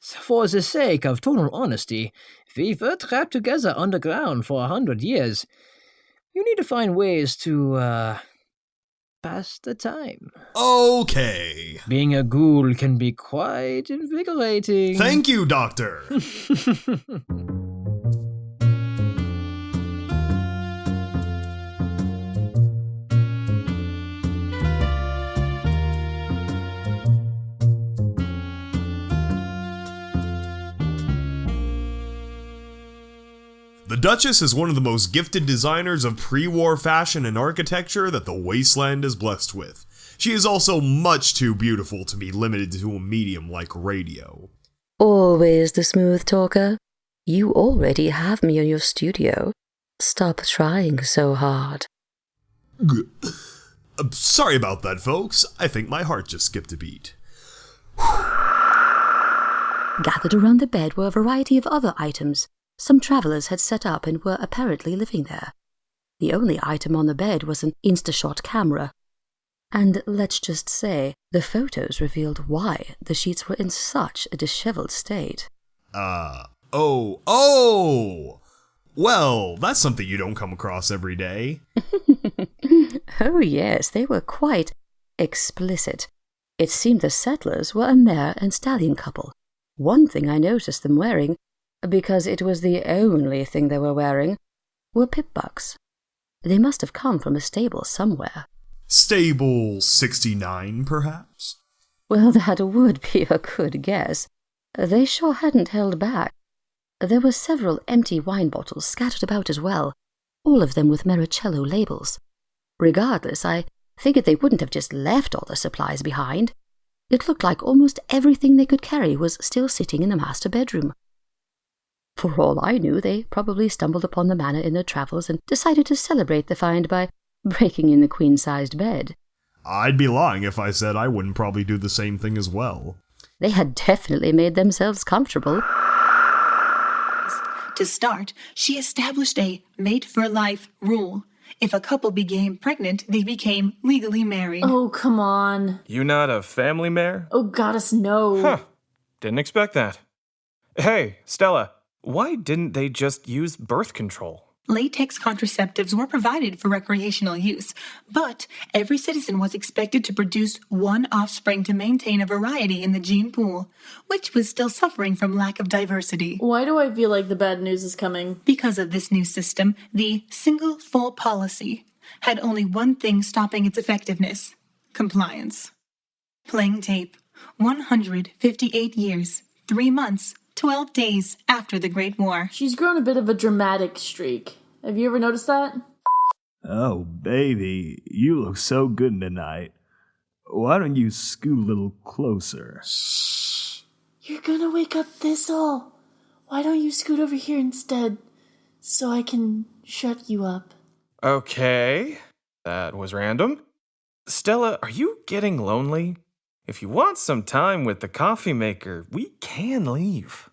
For the sake of total honesty, we were trapped together underground for 100 years. You need to find ways to, pass the time. Okay. Being a ghoul can be quite invigorating. Thank you, Doctor. The Duchess is one of the most gifted designers of pre-war fashion and architecture that the Wasteland is blessed with. She is also much too beautiful to be limited to a medium like radio. Always the smooth talker. You already have me in your studio. Stop trying so hard. Sorry about that, folks. I think my heart just skipped a beat. Gathered around the bed were a variety of other items. Some travelers had set up and were apparently living there. The only item on the bed was an Instashot camera. And let's just say, the photos revealed why the sheets were in such a disheveled state. Oh! Well, that's something you don't come across every day. Oh yes, they were quite explicit. It seemed the settlers were a mare and stallion couple. One thing I noticed them wearing, because it was the only thing they were wearing, were pip-bucks. They must have come from a stable somewhere. Stable 69, perhaps? Well, that would be a good guess. They sure hadn't held back. There were several empty wine bottles scattered about as well, all of them with Maricello labels. Regardless, I figured they wouldn't have just left all the supplies behind. It looked like almost everything they could carry was still sitting in the master bedroom. For all I knew, they probably stumbled upon the manor in their travels and decided to celebrate the find by breaking in the queen-sized bed. I'd be lying if I said I wouldn't probably do the same thing as well. They had definitely made themselves comfortable. To start, she established a mate-for-life rule. If a couple became pregnant, they became legally married. Oh, come on. You not a family mare? Oh, goddess, no. Huh. Didn't expect that. Hey, Stella, why didn't they just use birth control? Latex contraceptives were provided for recreational use, but every citizen was expected to produce one offspring to maintain a variety in the gene pool, which was still suffering from lack of diversity. Why do I feel like the bad news is coming? Because of this new system, the single full policy had only one thing stopping its effectiveness: compliance. Playing tape, 158 years, 3 months, 12 days after the Great War. She's grown a bit of a dramatic streak. Have you ever noticed that? Oh, baby, you look so good tonight. Why don't you scoot a little closer? Shh. You're gonna wake up Thistle. Why don't you scoot over here instead, so I can shut you up? Okay, that was random. Stella, are you getting lonely? If you want some time with the coffee maker, we can leave.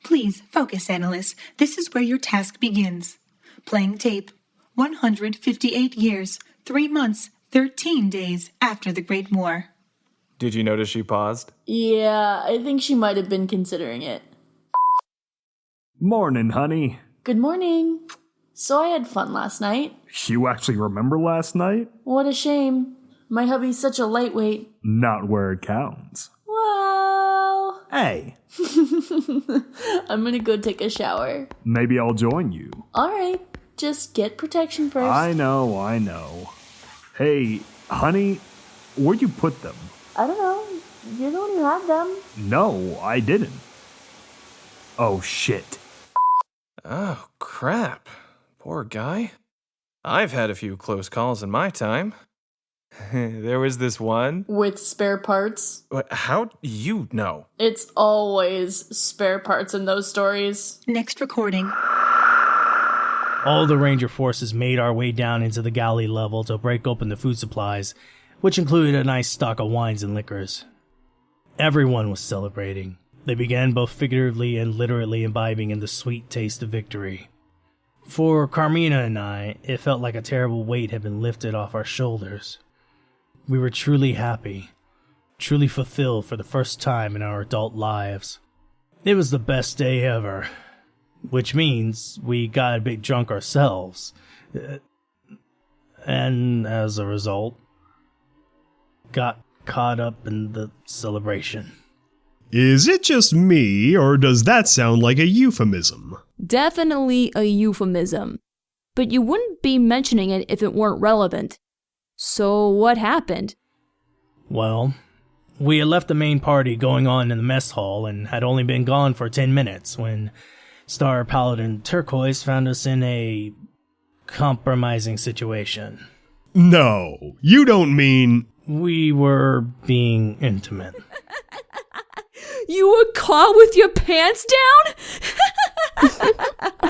Please focus, analysts. This is where your task begins. Playing tape, 158 years, 3 months, 13 days after the Great War. Did you notice she paused? Yeah, I think she might have been considering it. Morning, honey. Good morning. So I had fun last night. You actually remember last night? What a shame. My hubby's such a lightweight. Not where it counts. Well... Hey. I'm gonna go take a shower. Maybe I'll join you. Alright, just get protection first. I know. Hey, honey, where'd you put them? I don't know. You're the one who had them. No, I didn't. Oh, shit. Oh, crap. Poor guy. I've had a few close calls in my time. There was this one. With spare parts? How do you know? It's always spare parts in those stories. Next recording. All the ranger forces made our way down into the galley level to break open the food supplies, which included a nice stock of wines and liquors. Everyone was celebrating. They began both figuratively and literally imbibing in the sweet taste of victory. For Carmina and I, it felt like a terrible weight had been lifted off our shoulders. We were truly happy. truly fulfilled for the first time in our adult lives. It was the best day ever, which means we got a bit drunk ourselves. And as a result, got caught up in the celebration. Is it just me, or does that sound like a euphemism? Definitely a euphemism. But you wouldn't be mentioning it if it weren't relevant. So what happened? Well, we had left the main party going on in the mess hall and had only been gone for 10 minutes when Star Paladin Turquoise found us in a compromising situation. No, you don't mean... We were being intimate. You were caught with your pants down?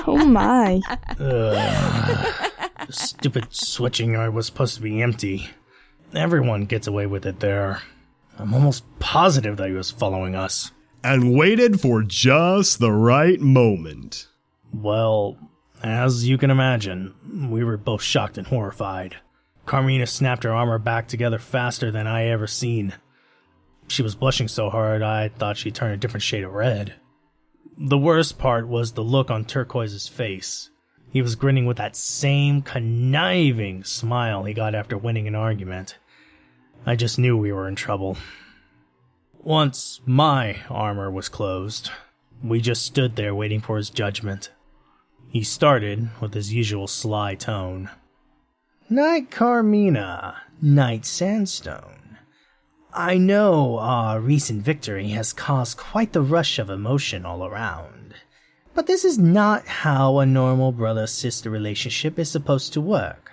Oh my. The stupid switching yard was supposed to be empty. Everyone gets away with it there. I'm almost positive that he was following us. And waited for just the right moment. Well, as you can imagine, we were both shocked and horrified. Carmina snapped her armor back together faster than I ever seen. She was blushing so hard I thought she turned a different shade of red. The worst part was the look on Turquoise's face. He was grinning with that same conniving smile he got after winning an argument. I just knew we were in trouble. Once my armor was closed, we just stood there waiting for his judgment. He started with his usual sly tone. Knight Carmina, Knight Sandstone. I know our recent victory has caused quite the rush of emotion all around, but this is not how a normal brother-sister relationship is supposed to work.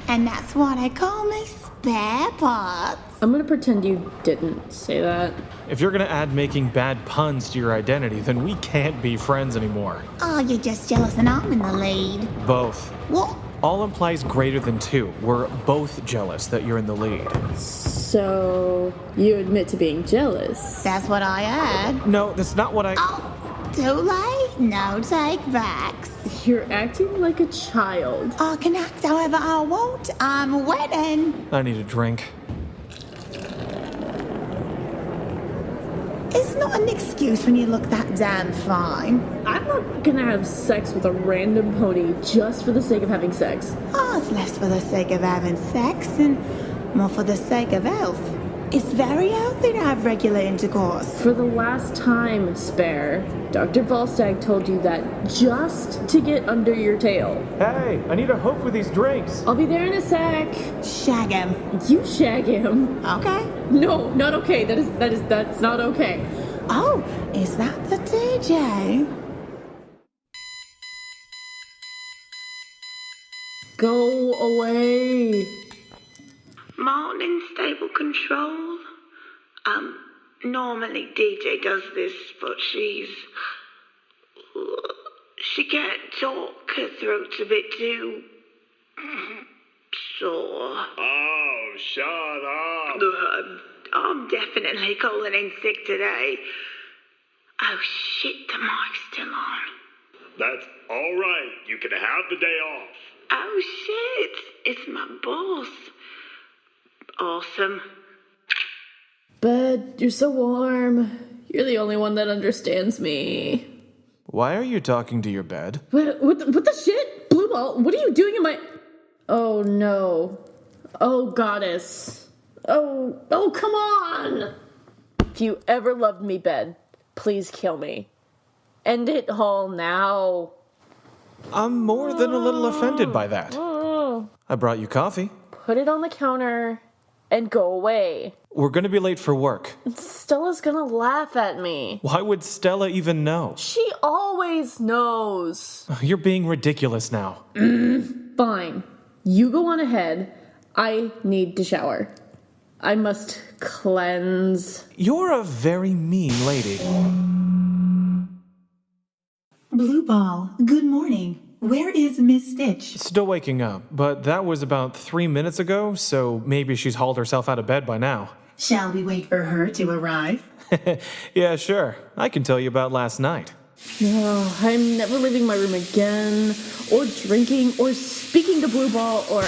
And that's what I call my spare parts. I'm gonna pretend you didn't say that. If you're gonna add making bad puns to your identity, then we can't be friends anymore. Oh, you're just jealous and I'm in the lead. Both. What? All implies greater than 2. We're both jealous that you're in the lead. So, you admit to being jealous? That's what I heard. No, that's not what I... Oh, too late. No take backs. You're acting like a child. I can act however I want. I'm a wedding. I need a drink. It's not an excuse when you look that damn fine. I'm not gonna have sex with a random pony just for the sake of having sex. Oh, it's less for the sake of having sex and more for the sake of health. It's very healthy to have regular intercourse. For the last time, Spare, Dr. Volstagg told you that just to get under your tail. Hey, I need a hook with these drinks. I'll be there in a sec. Shag him. You shag him. Okay. No, not okay. That's not okay. Oh, is that the DJ? Go away. Morning, stable control. Normally DJ does this, but she can't talk. Her throat's a bit too sore. Oh, shut up. I'm definitely calling in sick today. Oh shit, the mic's still on. That's all right. You can have the day off. Oh shit, it's my boss. Awesome. Bed, you're so warm. You're the only one that understands me. Why are you talking to your bed? What the shit? Blue Ball, what are you doing in my... Oh no. Oh goddess. Oh come on! If you ever loved me, Bed, please kill me. End it all now. I'm more than a little offended by that. I brought you coffee. Put it on the counter and go away. We're gonna be late for work. Stella's gonna laugh at me. Why would Stella even know? She always knows. You're being ridiculous now. Fine. You go on ahead. I need to shower. I must cleanse. You're a very mean lady. Blue Ball, good morning. Where is Miss Stitch? Still waking up, but that was about 3 minutes ago, so maybe she's hauled herself out of bed by now. Shall we wait for her to arrive? Yeah, sure. I can tell you about last night. Oh, I'm never leaving my room again, or drinking, or speaking to Blue Ball, or...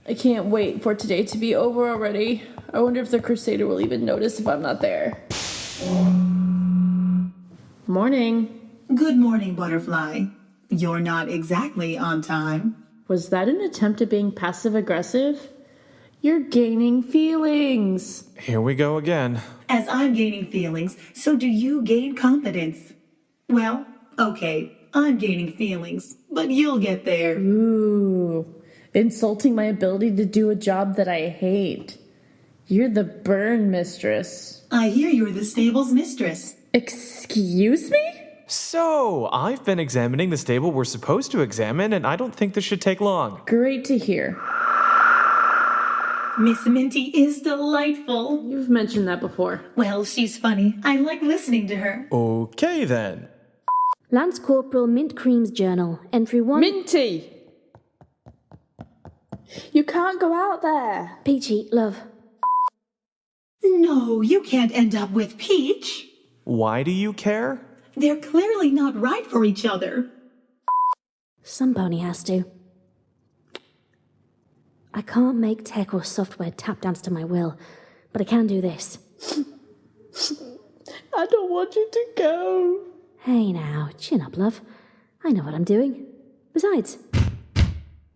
I can't wait for today to be over already. I wonder if the Crusader will even notice if I'm not there. Morning. Good morning, Butterfly. You're not exactly on time. Was that an attempt at being passive-aggressive? You're gaining feelings. Here we go again. As I'm gaining feelings, so do you gain confidence. Well, okay, I'm gaining feelings, but you'll get there. Ooh, insulting my ability to do a job that I hate. You're the burn mistress. I hear you're the stable's mistress. Excuse me? So, I've been examining the stable we're supposed to examine, and I don't think this should take long. Great to hear. Miss Minty is delightful. You've mentioned that before. Well, she's funny. I like listening to her. Okay, then. Lance Corporal Mint Cream's journal, entry 1. Minty! You can't go out there. Peachy, love. No, you can't end up with Peach. Why do you care? They're clearly not right for each other. Some pony has to. I can't make tech or software tap dance to my will, but I can do this. I don't want you to go. Hey now, chin up, love. I know what I'm doing. Besides,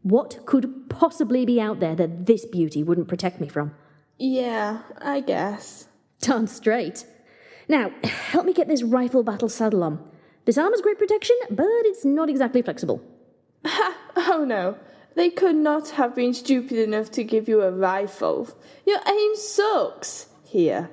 what could possibly be out there that this beauty wouldn't protect me from? Yeah, I guess. Darn straight. Now, help me get this rifle battle saddle on. This armor's great protection, but it's not exactly flexible. Oh no, they could not have been stupid enough to give you a rifle. Your aim sucks. Here.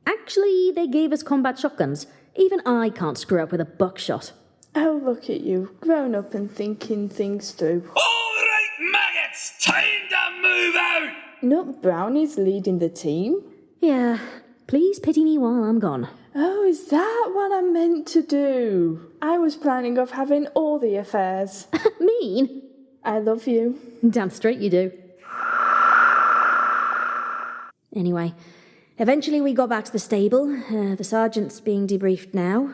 Actually, they gave us combat shotguns. Even I can't screw up with a buckshot. Oh, look at you, grown up and thinking things through. All right, maggots, time to move out! Nut Brownie's leading the team? Yeah, please pity me while I'm gone. Oh, is that what I meant to do? I was planning of having all the affairs. Mean? I love you. Damn straight you do. Anyway, eventually we got back to the stable. The sergeant's being debriefed now.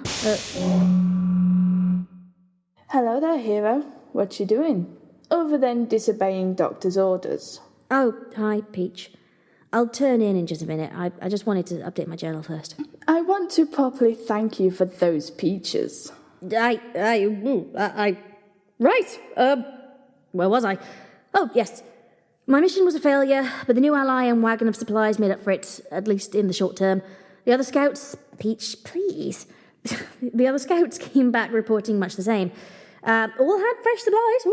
Hello there, hero. What you doing? Other than disobeying doctor's orders. Oh, hi, Peach. I'll turn in just a minute. I just wanted to update my journal first. I want to properly thank you for those peaches. Right. Where was I? Oh, yes. My mission was a failure, but the new ally and wagon of supplies made up for it, at least in the short term. The other scouts... Peach, please. The other scouts came back reporting much the same. All had fresh supplies,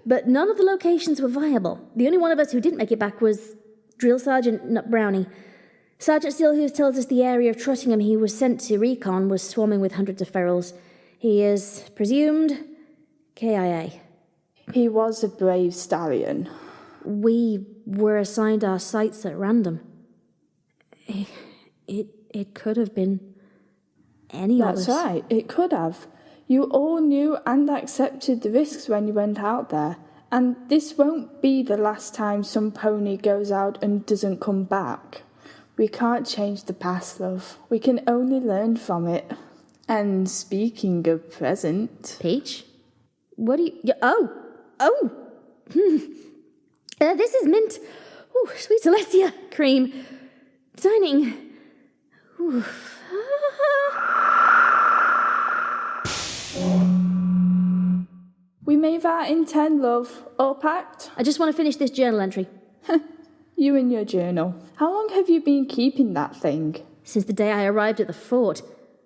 but none of the locations were viable. The only one of us who didn't make it back was Drill Sergeant Nut Brownie. Sergeant Hooves tells us the area of Trottingham he was sent to recon was swarming with hundreds of ferals. He is presumed KIA. He was a brave stallion. We were assigned our sights at random. It could have been any of us. That's right, it could have. You all knew and accepted the risks when you went out there. And this won't be the last time some pony goes out and doesn't come back. We can't change the past, love. We can only learn from it. And speaking of present... Peach? What do you... Oh! This is Mint. Ooh, sweet Celestia cream. Signing. Ooh. We made that in 10, love. All packed? I just want to finish this journal entry. You and your journal. How long have you been keeping that thing? Since the day I arrived at the fort.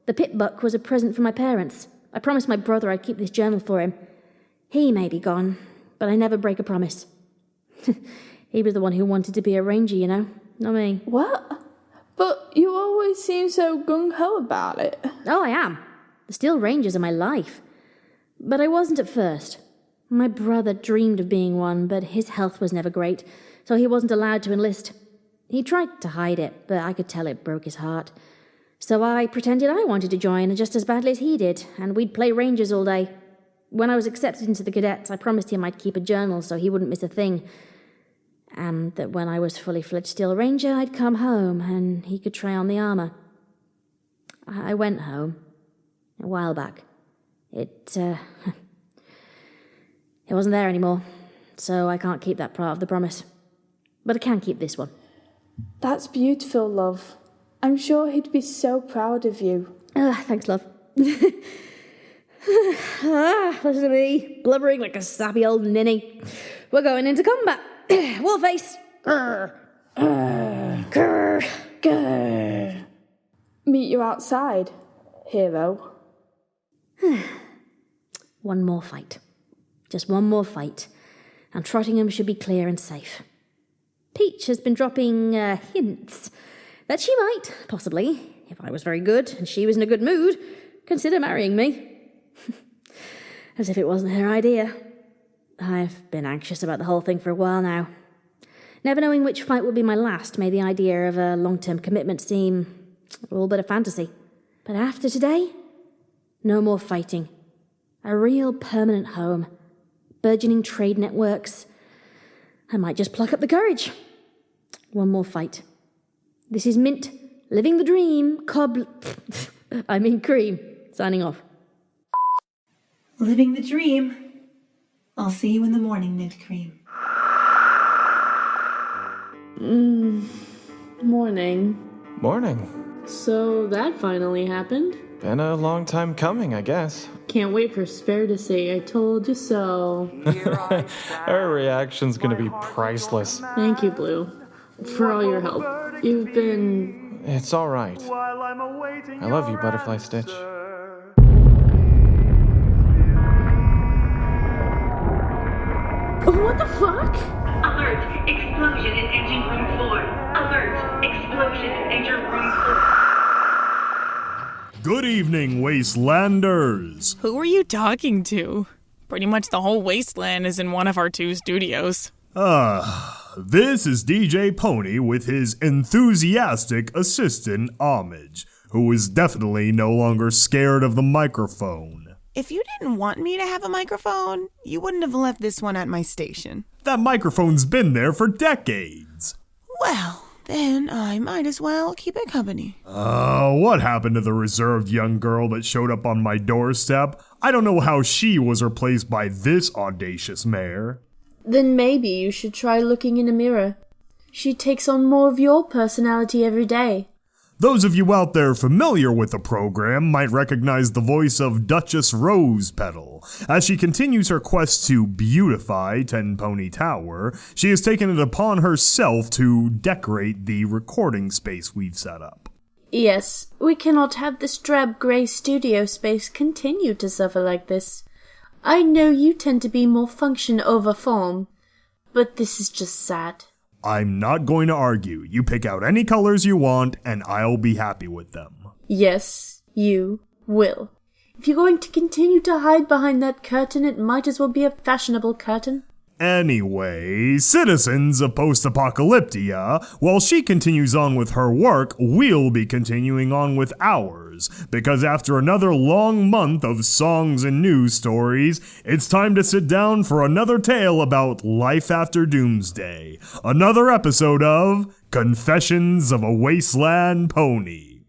The pit buck was a present from my parents. I promised my brother I'd keep this journal for him. He may be gone, but I never break a promise. He was the one who wanted to be a ranger, you know, not me. What? But you always seem so gung-ho about it. Oh, I am. The Steel Rangers are my life. But I wasn't at first. My brother dreamed of being one, but his health was never great, so he wasn't allowed to enlist. He tried to hide it, but I could tell it broke his heart. So I pretended I wanted to join just as badly as he did, and we'd play Rangers all day. When I was accepted into the cadets, I promised him I'd keep a journal so he wouldn't miss a thing. And that when I was fully fledged Steel Ranger, I'd come home and he could try on the armor. I went home a while back. It wasn't there anymore, so I can't keep that part of the promise. But I can keep this one. That's beautiful, love. I'm sure he'd be so proud of you. Thanks, love. Listen to me, blubbering like a sappy old ninny. We're going into combat. Warface! Grr. Grr. Grr. Meet you outside, hero. One more fight. Just one more fight. And Trottingham should be clear and safe. Peach has been dropping hints that she might, possibly, if I was very good and she was in a good mood, consider marrying me. As if it wasn't her idea. I've been anxious about the whole thing for a while now. Never knowing which fight would be my last made the idea of a long-term commitment seem all but a fantasy. But after today, no more fighting. A real permanent home. Burgeoning trade networks. I might just pluck up the courage. One more fight. This is Mint, living the dream, Cream, signing off. Living the dream. I'll see you in the morning, Mint Cream. Morning. Morning. So that finally happened. Been a long time coming, I guess. Can't wait for Spare to say, I told you so. Her reaction's gonna be priceless. Thank you, Blue, for all your help. You've been... It's alright. I love you, Butterfly Stitch. What the fuck? Alert! Explosion in engine room 4. Alert! Explosion in engine room 4. Good evening, Wastelanders! Who are you talking to? Pretty much the whole Wasteland is in one of our 2 studios. This is DJ Pony with his enthusiastic assistant, Homage, who is definitely no longer scared of the microphone. If you didn't want me to have a microphone, you wouldn't have left this one at my station. That microphone's been there for decades. Well, then I might as well keep it company. What happened to the reserved young girl that showed up on my doorstep? I don't know how she was replaced by this audacious mayor. Then maybe you should try looking in a mirror. She takes on more of your personality every day. Those of you out there familiar with the program might recognize the voice of Duchess Rose Petal. As she continues her quest to beautify Ten Pony Tower, she has taken it upon herself to decorate the recording space we've set up. Yes, we cannot have this drab grey studio space continue to suffer like this. I know you tend to be more function over form, but this is just sad. I'm not going to argue. You pick out any colors you want, and I'll be happy with them. Yes, you will. If you're going to continue to hide behind that curtain, it might as well be a fashionable curtain. Anyway, citizens of Post-Apocalyptia, while she continues on with her work, we'll be continuing on with ours, because after another long month of songs and news stories, it's time to sit down for another tale about life after Doomsday. Another episode of Confessions of a Wasteland Pony.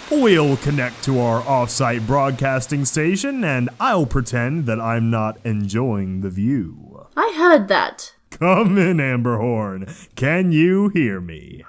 We'll connect to our off-site broadcasting station, and I'll pretend that I'm not enjoying the view. I heard that. Come in, Amberhorn. Can you hear me?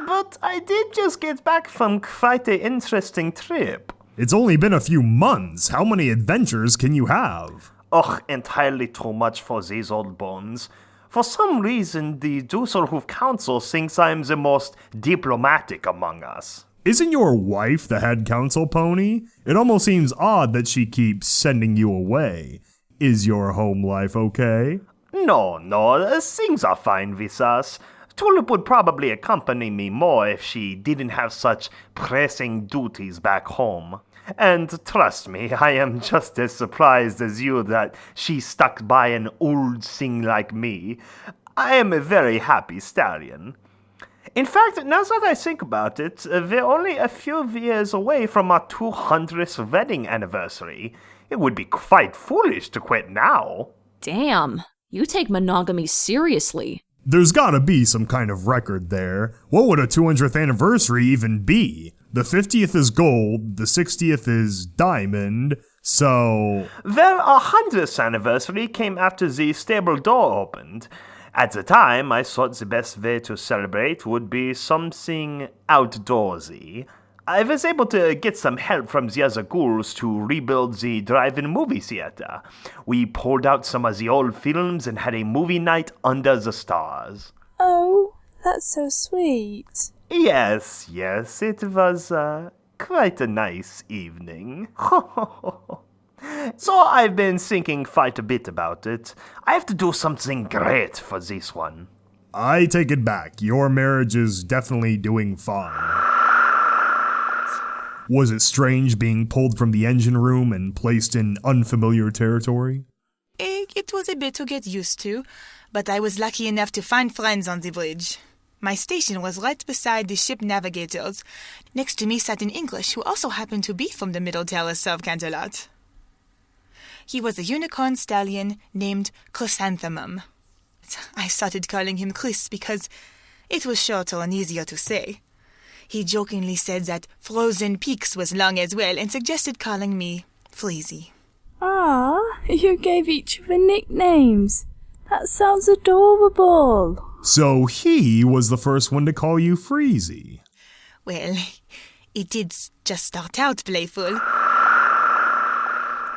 But I did just get back from quite an interesting trip. It's only been a few months. How many adventures can you have? Ugh, entirely too much for these old bones. For some reason, the Dusselhof Council thinks I'm the most diplomatic among us. Isn't your wife the head council pony? It almost seems odd that she keeps sending you away. Is your home life okay? No, things are fine with us. Tulip would probably accompany me more if she didn't have such pressing duties back home. And trust me, I am just as surprised as you that she stuck by an old thing like me. I am a very happy stallion. In fact, now that I think about it, we're only a few years away from our 200th wedding anniversary. It would be quite foolish to quit now. Damn, you take monogamy seriously. There's gotta be some kind of record there. What would a 200th anniversary even be? The 50th is gold, the 60th is diamond, so... Well, our 100th anniversary came after the stable door opened. At the time, I thought the best way to celebrate would be something outdoorsy. I was able to get some help from the other ghouls to rebuild the drive-in movie theater. We pulled out some of the old films and had a movie night under the stars. Oh, that's so sweet. Yes, it was quite a nice evening. So I've been thinking quite a bit about it. I have to do something great for this one. I take it back. Your marriage is definitely doing fine. Was it strange being pulled from the engine room and placed in unfamiliar territory? It was a bit to get used to, but I was lucky enough to find friends on the bridge. My station was right beside the ship navigators. Next to me sat an English who also happened to be from the Middle Terrace of Canterlot. He was a unicorn stallion named Chrysanthemum. I started calling him Chris because it was shorter and easier to say. He jokingly said that Frozen Peaks was long as well and suggested calling me Freezy. Ah, you gave each other nicknames. That sounds adorable. So he was the first one to call you Freezy. Well, it did just start out playful.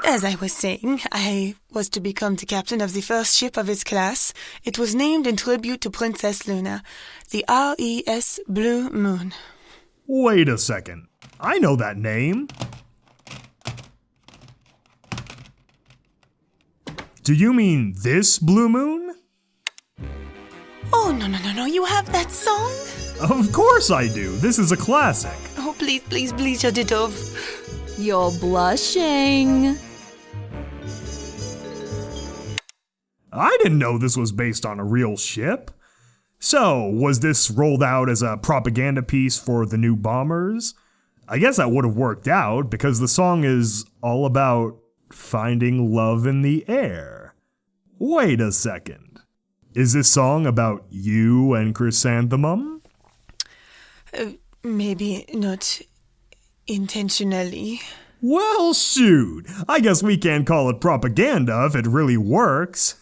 As I was saying, I was to become the captain of the first ship of its class. It was named in tribute to Princess Luna, the RES Blue Moon. Wait a second. I know that name. Do you mean this Blue Moon? Oh, no, you have that song? Of course I do. This is a classic. Oh, please, shut it off. You're blushing. I didn't know this was based on a real ship. So, was this rolled out as a propaganda piece for the new bombers? I guess that would have worked out because the song is all about finding love in the air. Wait a second. Is this song about you and Chrysanthemum? Maybe not intentionally. Well, shoot. I guess we can't call it propaganda if it really works.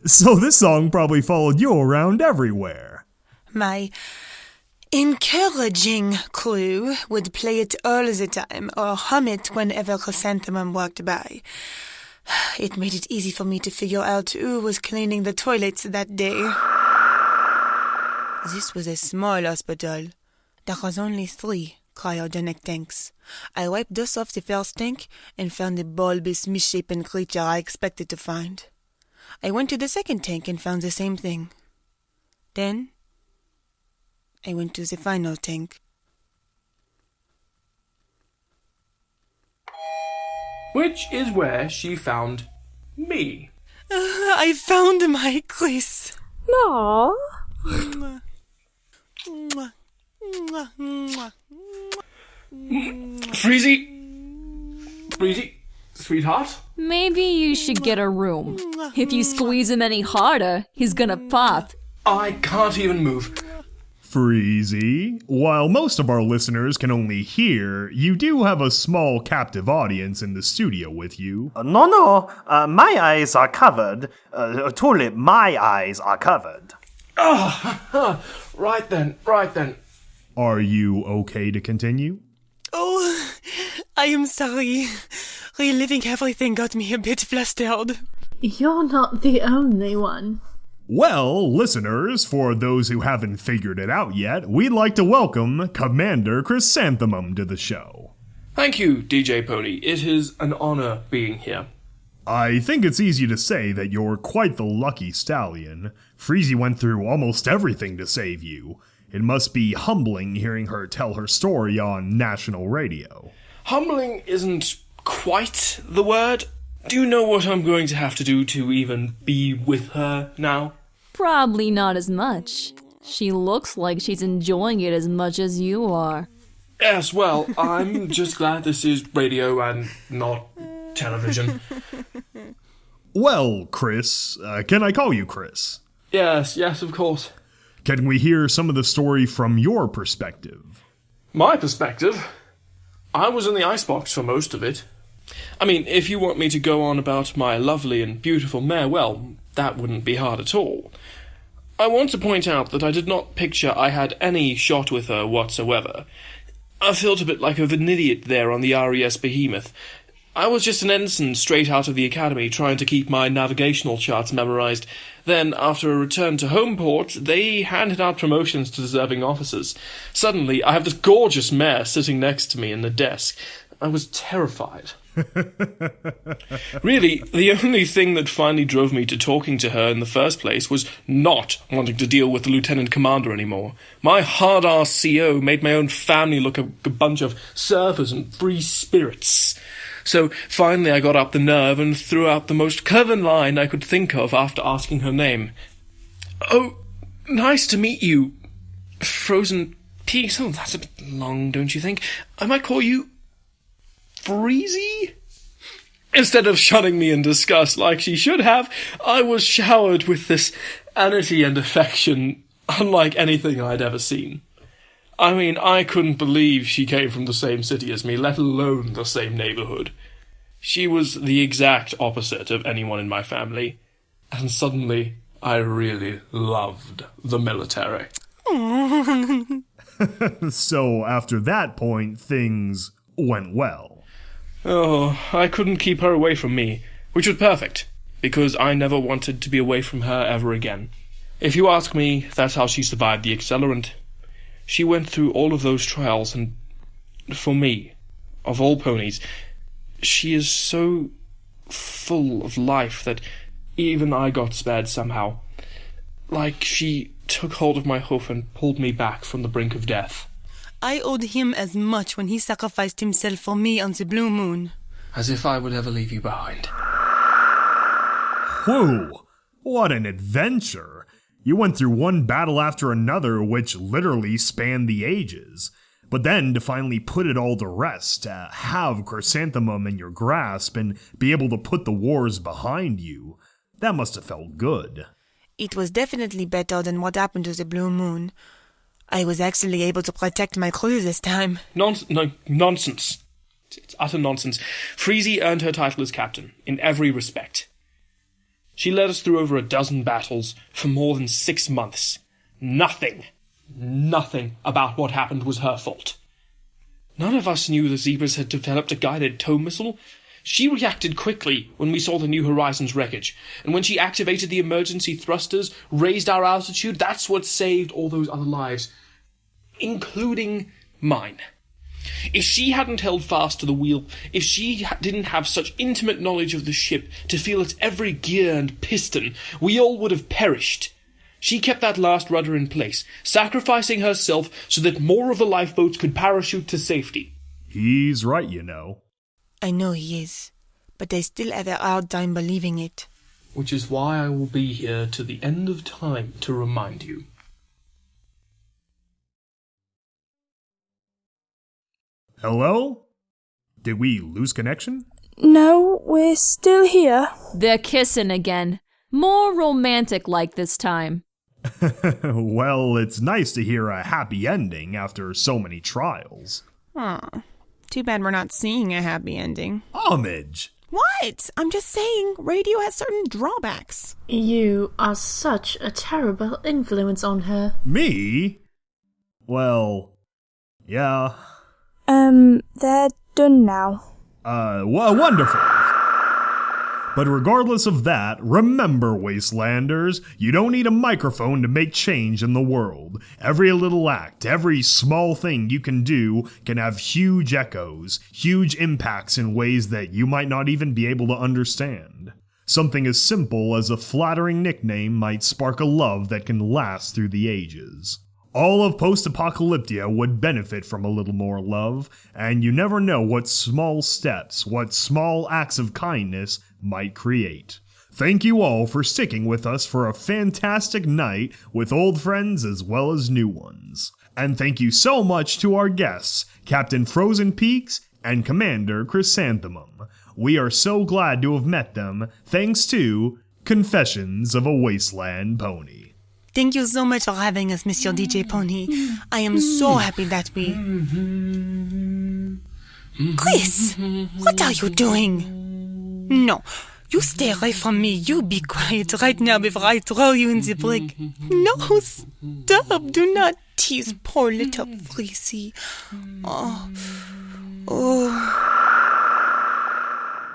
So this song probably followed you around everywhere. My encouraging crew would play it all the time or hum it whenever Chrysanthemum walked by. It made it easy for me to figure out who was cleaning the toilets that day. This was a small hospital. There was only 3 cryogenic tanks. I wiped dust off the first tank and found the bulbous, misshapen creature I expected to find. I went to the second tank and found the same thing. Then, I went to the final tank. Which is where she found me. I found my Chris. No. Freezy, sweetheart? Maybe you should get a room. If you squeeze him any harder, he's gonna pop. I can't even move. Freezy, while most of our listeners can only hear, you do have a small captive audience in the studio with you. No, my eyes are covered. Tulip, my eyes are covered. Oh, right then. Are you okay to continue? Oh, I am sorry. Reliving everything got me a bit flustered. You're not the only one. Well, listeners, for those who haven't figured it out yet, we'd like to welcome Commander Chrysanthemum to the show. Thank you, DJ Pony. It is an honor being here. I think it's easy to say that you're quite the lucky stallion. Freezy went through almost everything to save you. It must be humbling hearing her tell her story on national radio. Humbling isn't quite the word. Do you know what I'm going to have to do to even be with her now? Probably not as much. She looks like she's enjoying it as much as you are. Yes, well, I'm just glad this is radio and not television. Well, Chris, can I call you Chris? Yes, of course. Can we hear some of the story from your perspective? My perspective? I was in the icebox for most of it. I mean, if you want me to go on about my lovely and beautiful mare, well, that wouldn't be hard at all. I want to point out that I did not picture I had any shot with her whatsoever. I felt a bit like an idiot there on the RES Behemoth. I was just an ensign straight out of the academy trying to keep my navigational charts memorized. Then, after a return to homeport, they handed out promotions to deserving officers. Suddenly, I have this gorgeous mare sitting next to me in the desk. I was terrified. Really, the only thing that finally drove me to talking to her in the first place was not wanting to deal with the lieutenant commander anymore. My hard-ass CO made my own family look a bunch of surfers and free spirits. So finally I got up the nerve and threw out the most clever line I could think of after asking her name. "Oh, nice to meet you, Frozen Peaks." Oh, that's a bit long, don't you think? I might call you Freezy? Instead of shunning me in disgust like she should have, I was showered with this energy and affection unlike anything I'd ever seen. I mean, I couldn't believe she came from the same city as me, let alone the same neighborhood. She was the exact opposite of anyone in my family, and suddenly I really loved the military. So after that point, things went well. Oh, I couldn't keep her away from me, which was perfect, because I never wanted to be away from her ever again. If you ask me, that's how she survived the accelerant. She went through all of those trials, and for me, of all ponies, she is so full of life that even I got spared somehow. Like she took hold of my hoof and pulled me back from the brink of death. I owed him as much when he sacrificed himself for me on the Blue Moon. As if I would ever leave you behind. Whew! What an adventure! You went through one battle after another which literally spanned the ages. But then, to finally put it all to rest, to have Chrysanthemum in your grasp and be able to put the wars behind you, that must have felt good. It was definitely better than what happened to the Blue Moon. I was actually able to protect my crew this time. Nonsense. It's utter nonsense. Freezy earned her title as captain, in every respect. She led us through over a dozen battles for more than 6 months. Nothing about what happened was her fault. None of us knew the Zebras had developed a guided tow missile. She reacted quickly when we saw the New Horizons wreckage, and when she activated the emergency thrusters, raised our altitude, that's what saved all those other lives, including mine. If she hadn't held fast to the wheel, if she didn't have such intimate knowledge of the ship to feel its every gear and piston, we all would have perished. She kept that last rudder in place, sacrificing herself so that more of the lifeboats could parachute to safety. He's right, you know. I know he is, but I still have a hard time believing it. Which is why I will be here to the end of time to remind you. Hello? Did we lose connection? No, we're still here. They're kissing again. More romantic like this time. Well, it's nice to hear a happy ending after so many trials. Aw, too bad we're not seeing a happy ending. Homage! What? I'm just saying, radio has certain drawbacks. You are such a terrible influence on her. Me? Well, yeah. They're done now. Wonderful. But regardless of that, remember, Wastelanders, you don't need a microphone to make change in the world. Every little act, every small thing you can do can have huge echoes, huge impacts in ways that you might not even be able to understand. Something as simple as a flattering nickname might spark a love that can last through the ages. All of Post-Apocalyptia would benefit from a little more love, and you never know what small steps, what small acts of kindness might create. Thank you all for sticking with us for a fantastic night with old friends as well as new ones. And thank you so much to our guests, Captain Frozen Peaks and Commander Chrysanthemum. We are so glad to have met them, thanks to Confessions of a Wasteland Pony. Thank you so much for having us, Monsieur DJ Pony. I am so happy that we... Chris, what are you doing? No, you stay away from me. You be quiet right now before I throw you in the brig. No, stop. Do not tease poor little Fleecy. Oh.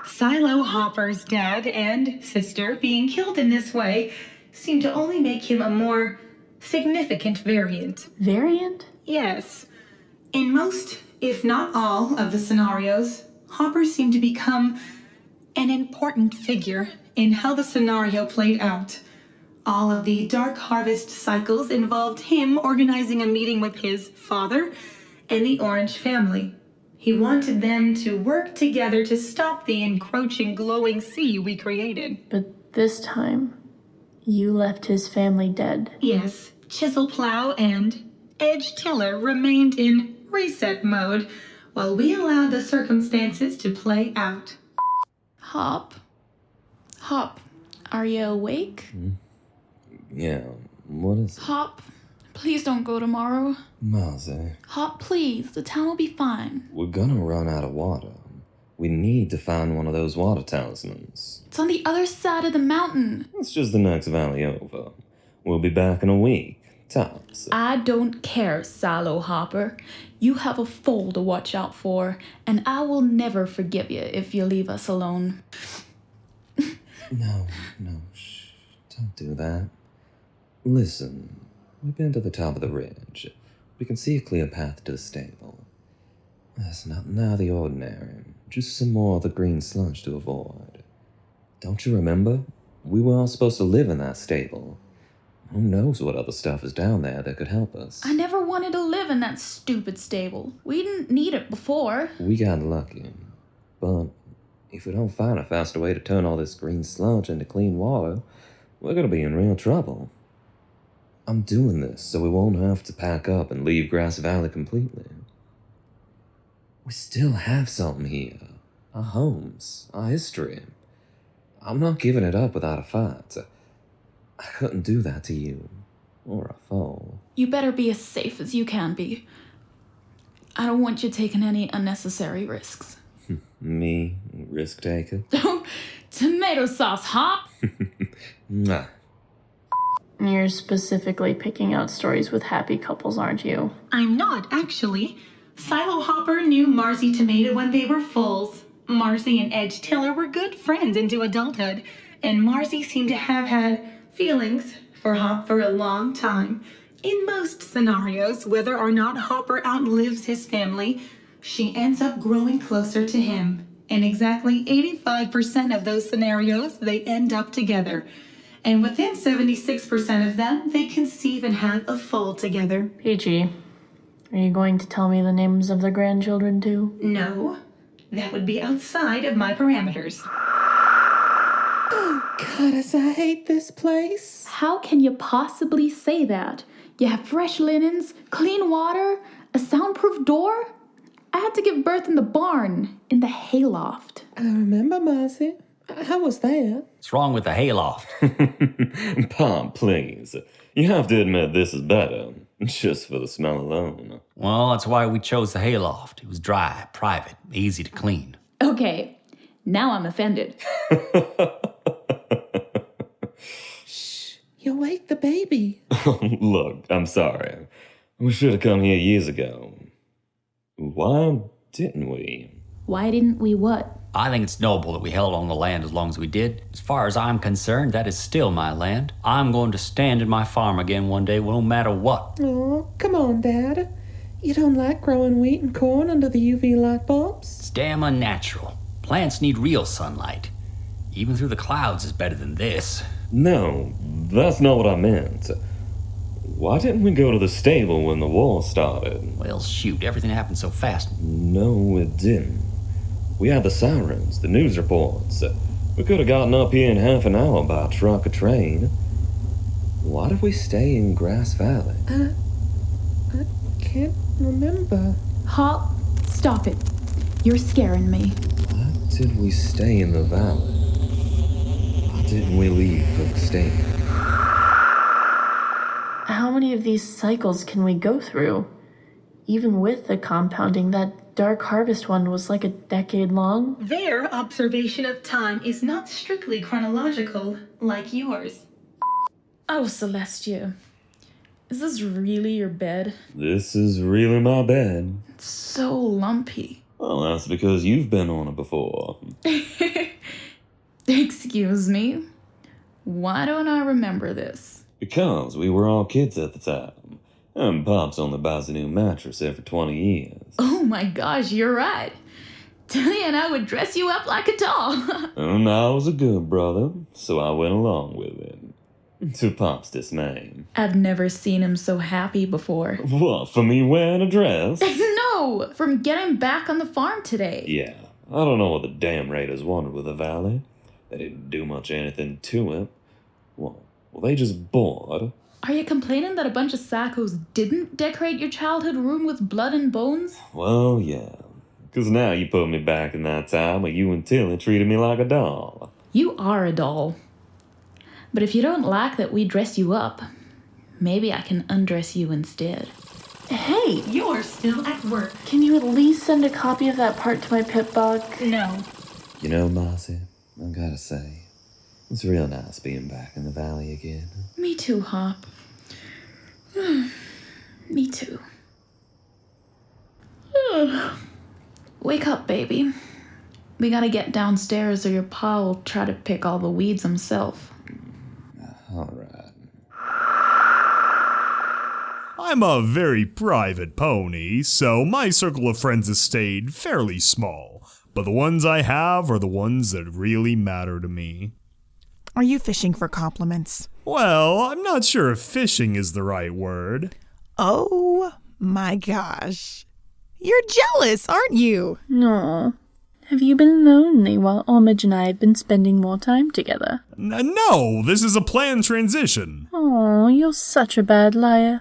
Silo Hopper's dad and sister being killed in this way seemed to only make him a more significant variant. Variant? Yes. In most, if not all, of the scenarios, Hopper seemed to become an important figure in how the scenario played out. All of the Dark Harvest cycles involved him organizing a meeting with his father and the Orange family. He wanted them to work together to stop the encroaching glowing sea we created. But this time, you left his family dead. Yes, Chisel Plow and Edge Tiller remained in reset mode while we allowed the circumstances to play out. Hop, are you awake? Yeah, what is it? Hop, please don't go tomorrow. Marcy, Hop, please, the town will be fine. we're gonna run out of water. We need to find one of those water talismans. It's on the other side of the mountain. It's just the next valley over. We'll be back in a week, tops. I don't care, Silo Hopper. You have a foal to watch out for, and I will never forgive you if you leave us alone. No, shh. Don't do that. Listen, we've been to the top of the ridge. We can see a clear path to the stable. There's nothing out of the ordinary. Just some more of the green sludge to avoid. Don't you remember? We were all supposed to live in that stable. Who knows what other stuff is down there that could help us? I never wanted to live in that stupid stable. We didn't need it before. We got lucky. But if we don't find a faster way to turn all this green sludge into clean water, we're gonna be in real trouble. I'm doing this so we won't have to pack up and leave Grass Valley completely. We still have something here. Our homes, our history. I'm not giving it up without a fight. I couldn't do that to you, or a foe. You better be as safe as you can be. I don't want you taking any unnecessary risks. Me, risk taker? Tomato sauce, Hop! Mwah. You're specifically picking out stories with happy couples, aren't you? I'm not, actually. Silo Hopper knew Marcy Tomato when they were foals. Marcy and Edge Tiller were good friends into adulthood, and Marcy seemed to have had feelings for Hop for a long time. In most scenarios, whether or not Hopper outlives his family, she ends up growing closer to him. In exactly 85% of those scenarios, they end up together. And within 76% of them, they conceive and have a foal together. Peachy, are you going to tell me the names of the grandchildren too? No, that would be outside of my parameters. Oh, goddess, I hate this place. How can you possibly say that? You have fresh linens, clean water, a soundproof door? I had to give birth in the barn, in the hayloft. I remember, Marcy. I was there. What's wrong with the hayloft? Pop, please. You have to admit this is better, just for the smell alone. Well, that's why we chose the hayloft. It was dry, private, easy to clean. Okay, now I'm offended. Shh, you'll wake the baby. Look, I'm sorry. We should have come here years ago. Why didn't we? Why didn't we what? I think it's noble that we held on the land as long as we did. As far as I'm concerned, that is still my land. I'm going to stand in my farm again one day, no matter what. Oh, come on, Dad. You don't like growing wheat and corn under the UV light bulbs? It's damn unnatural. Plants need real sunlight. Even through the clouds is better than this. No, that's not what I meant. Why didn't we go to the stable when the war started? Well, shoot, everything happened so fast. No, it didn't. We had the sirens, the news reports. We could have gotten up here in half an hour by truck or train. Why did we stay in Grass Valley? I can't remember. Hop, stop it. You're scaring me. Why did we stay in the valley? I Didn't we leave Hook State? How many of these cycles can we go through? Even with the compounding, that Dark Harvest one was like a decade long. Their observation of time is not strictly chronological, like yours. Oh, Celestia. Is this really your bed? This is really my bed. It's so lumpy. Well, that's because you've been on it before. Excuse me? Why don't I remember this? Because we were all kids at the time. And Pops only buys a new mattress every 20 years. Oh my gosh, you're right. Tilly and I would dress you up like a doll. And I was a good brother, so I went along with it. To Pop's dismay. I've never seen him so happy before. What, for me wearing a dress? No, from getting back on the farm today. Yeah, I don't know what the damn raiders wanted with the valley. They didn't do much anything to it. Well, they just bored. Are you complaining that a bunch of sackos didn't decorate your childhood room with blood and bones? Well, yeah. Because now you put me back in that time where you and Tilly treated me like a doll. You are a doll. But if you don't like that we dress you up, maybe I can undress you instead. Hey! You're still at work. Can you at least send a copy of that part to my pit bug? No. You know, Marcy, I gotta say, it's real nice being back in the valley again. Me too, Hop. Me too. Wake up, baby. We gotta get downstairs or your pa will try to pick all the weeds himself. All right. I'm a very private pony, so my circle of friends has stayed fairly small. But the ones I have are the ones that really matter to me. Are you fishing for compliments? Well, I'm not sure if fishing is the right word. Oh my gosh. You're jealous, aren't you? No. Have you been lonely while Homage and I have been spending more time together? No, this is a planned transition. Oh, you're such a bad liar.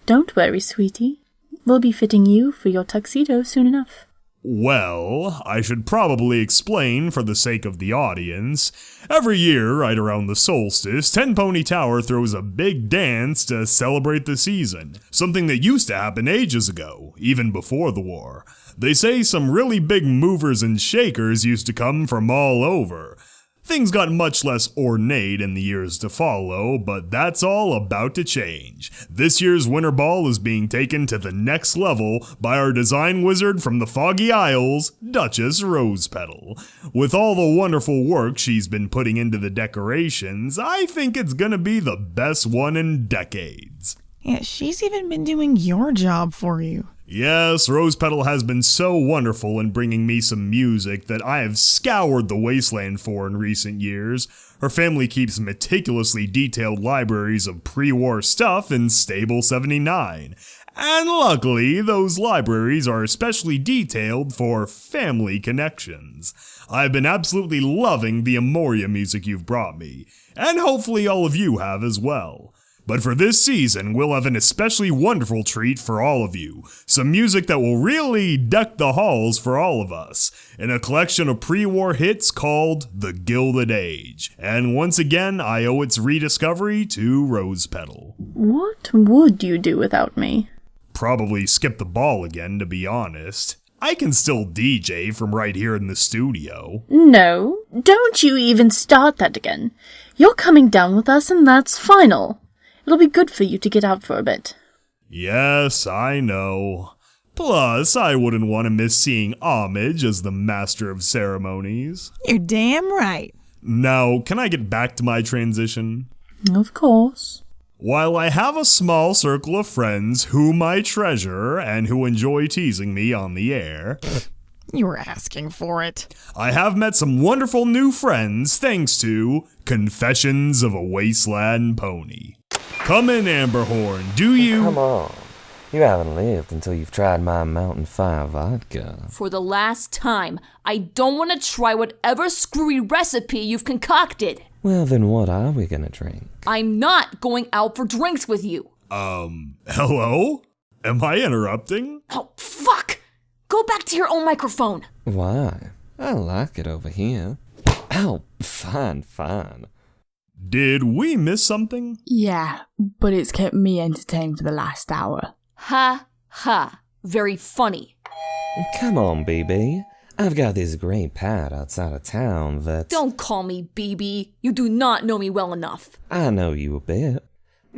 Don't worry, sweetie. We'll be fitting you for your tuxedo soon enough. Well, I should probably explain for the sake of the audience. Every year, right around the solstice, 10 Pony Tower throws a big dance to celebrate the season. Something that used to happen ages ago, even before the war. They say some really big movers and shakers used to come from all over. Things got much less ornate in the years to follow, but that's all about to change. This year's Winter Ball is being taken to the next level by our design wizard from the Foggy Isles, Duchess Rosepetal. With all the wonderful work she's been putting into the decorations, I think it's gonna be the best one in decades. Yeah, she's even been doing your job for you. Yes, Rosepetal has been so wonderful in bringing me some music that I have scoured the wasteland for in recent years. Her family keeps meticulously detailed libraries of pre-war stuff in Stable 79. And luckily, those libraries are especially detailed for family connections. I've been absolutely loving the Amoria music you've brought me, and hopefully all of you have as well. But for this season, we'll have an especially wonderful treat for all of you. Some music that will really deck the halls for all of us. In a collection of pre-war hits called The Gilded Age. And once again, I owe its rediscovery to Rosepetal. What would you do without me? Probably skip the ball again, to be honest. I can still DJ from right here in the studio. No, don't you even start that again. You're coming down with us and that's final. It'll be good for you to get out for a bit. Yes, I know. Plus, I wouldn't want to miss seeing Homage as the master of ceremonies. You're damn right. Now, can I get back to my transition? Of course. While I have a small circle of friends whom I treasure and who enjoy teasing me on the air, you were asking for it. I have met some wonderful new friends thanks to Confessions of a Wasteland Pony. Come in, Amberhorn, do you? Come on. You haven't lived until you've tried my Mountain Fire vodka. For the last time, I don't want to try whatever screwy recipe you've concocted. Well, then what are we gonna drink? I'm not going out for drinks with you. Hello? Am I interrupting? Oh, fuck! Go back to your own microphone. Why? I like it over here. Ow, fine. Did we miss something? Yeah, but it's kept me entertained for the last hour. Ha ha. Very funny. Come on, BB. I've got this great pad outside of town that... Don't call me BB. You do not know me well enough. I know you a bit.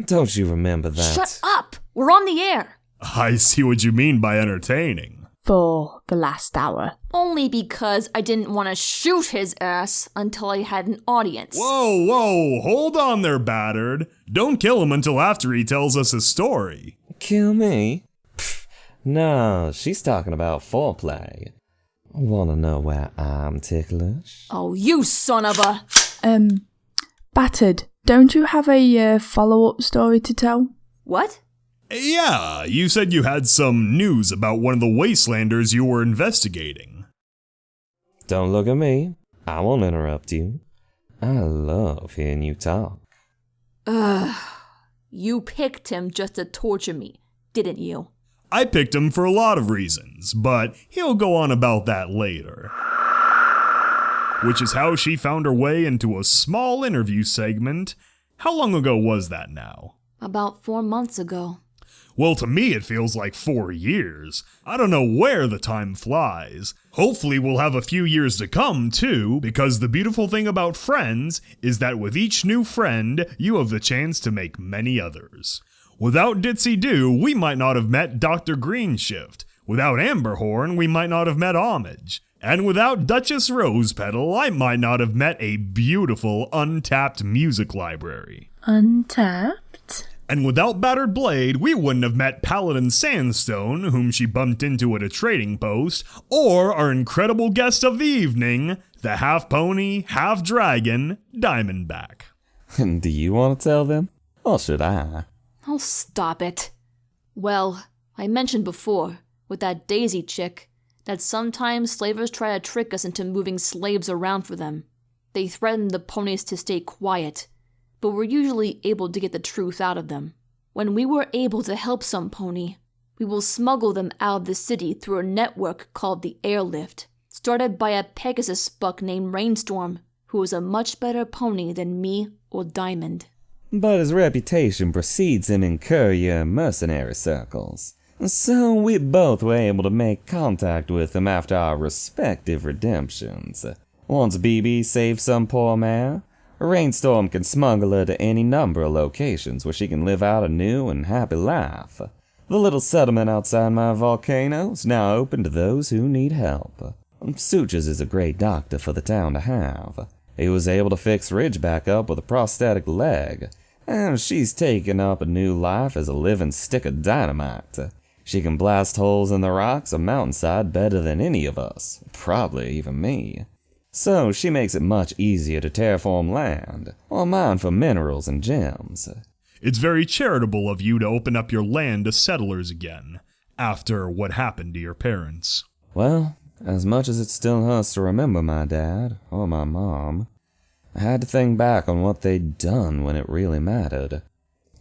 Don't you remember that? Shut up! We're on the air. I see what you mean by entertaining. For the last hour. Only because I didn't want to shoot his ass until I had an audience. Whoa, hold on there, Battered. Don't kill him until after he tells us his story. Kill me? Pfft, no, she's talking about foreplay. Wanna know where I'm ticklish? Oh, you son of a... Battered, don't you have a follow-up story to tell? What? Yeah, you said you had some news about one of the Wastelanders you were investigating. Don't look at me. I won't interrupt you. I love hearing you talk. You picked him just to torture me, didn't you? I picked him for a lot of reasons, but he'll go on about that later. Which is how she found her way into a small interview segment. How long ago was that now? About 4 months ago. Well, to me it feels like 4 years. I don't know where the time flies. Hopefully we'll have a few years to come, too, because the beautiful thing about friends is that with each new friend, you have the chance to make many others. Without Ditzy Doo, we might not have met Dr. Greenshift. Without Amberhorn, we might not have met Homage. And without Duchess Rosepetal, I might not have met a beautiful, untapped music library. Untapped? And without Battered Blade, we wouldn't have met Paladin Sandstone, whom she bumped into at a trading post, or our incredible guest of the evening, the half-pony, half-dragon, Diamondback. Do you want to tell them? Or should I? Oh, stop it. Well, I mentioned before, with that Daisy chick, that sometimes slavers try to trick us into moving slaves around for them. They threaten the ponies to stay quiet, but we're usually able to get the truth out of them. When we were able to help some pony, we will smuggle them out of the city through a network called the Airlift, started by a Pegasus buck named Rainstorm, who is a much better pony than me or Diamond. But his reputation precedes him in courier and mercenary circles. So we both were able to make contact with him after our respective redemptions. Once BB saves some poor mare, Rainstorm can smuggle her to any number of locations where she can live out a new and happy life. The little settlement outside my volcano is now open to those who need help. Suches is a great doctor for the town to have. He was able to fix Ridge back up with a prosthetic leg, and she's taken up a new life as a living stick of dynamite. She can blast holes in the rocks or mountainside better than any of us, probably even me. So she makes it much easier to terraform land, or mine for minerals and gems. It's very charitable of you to open up your land to settlers again, after what happened to your parents. Well, as much as it still hurts to remember my dad, or my mom, I had to think back on what they'd done when it really mattered.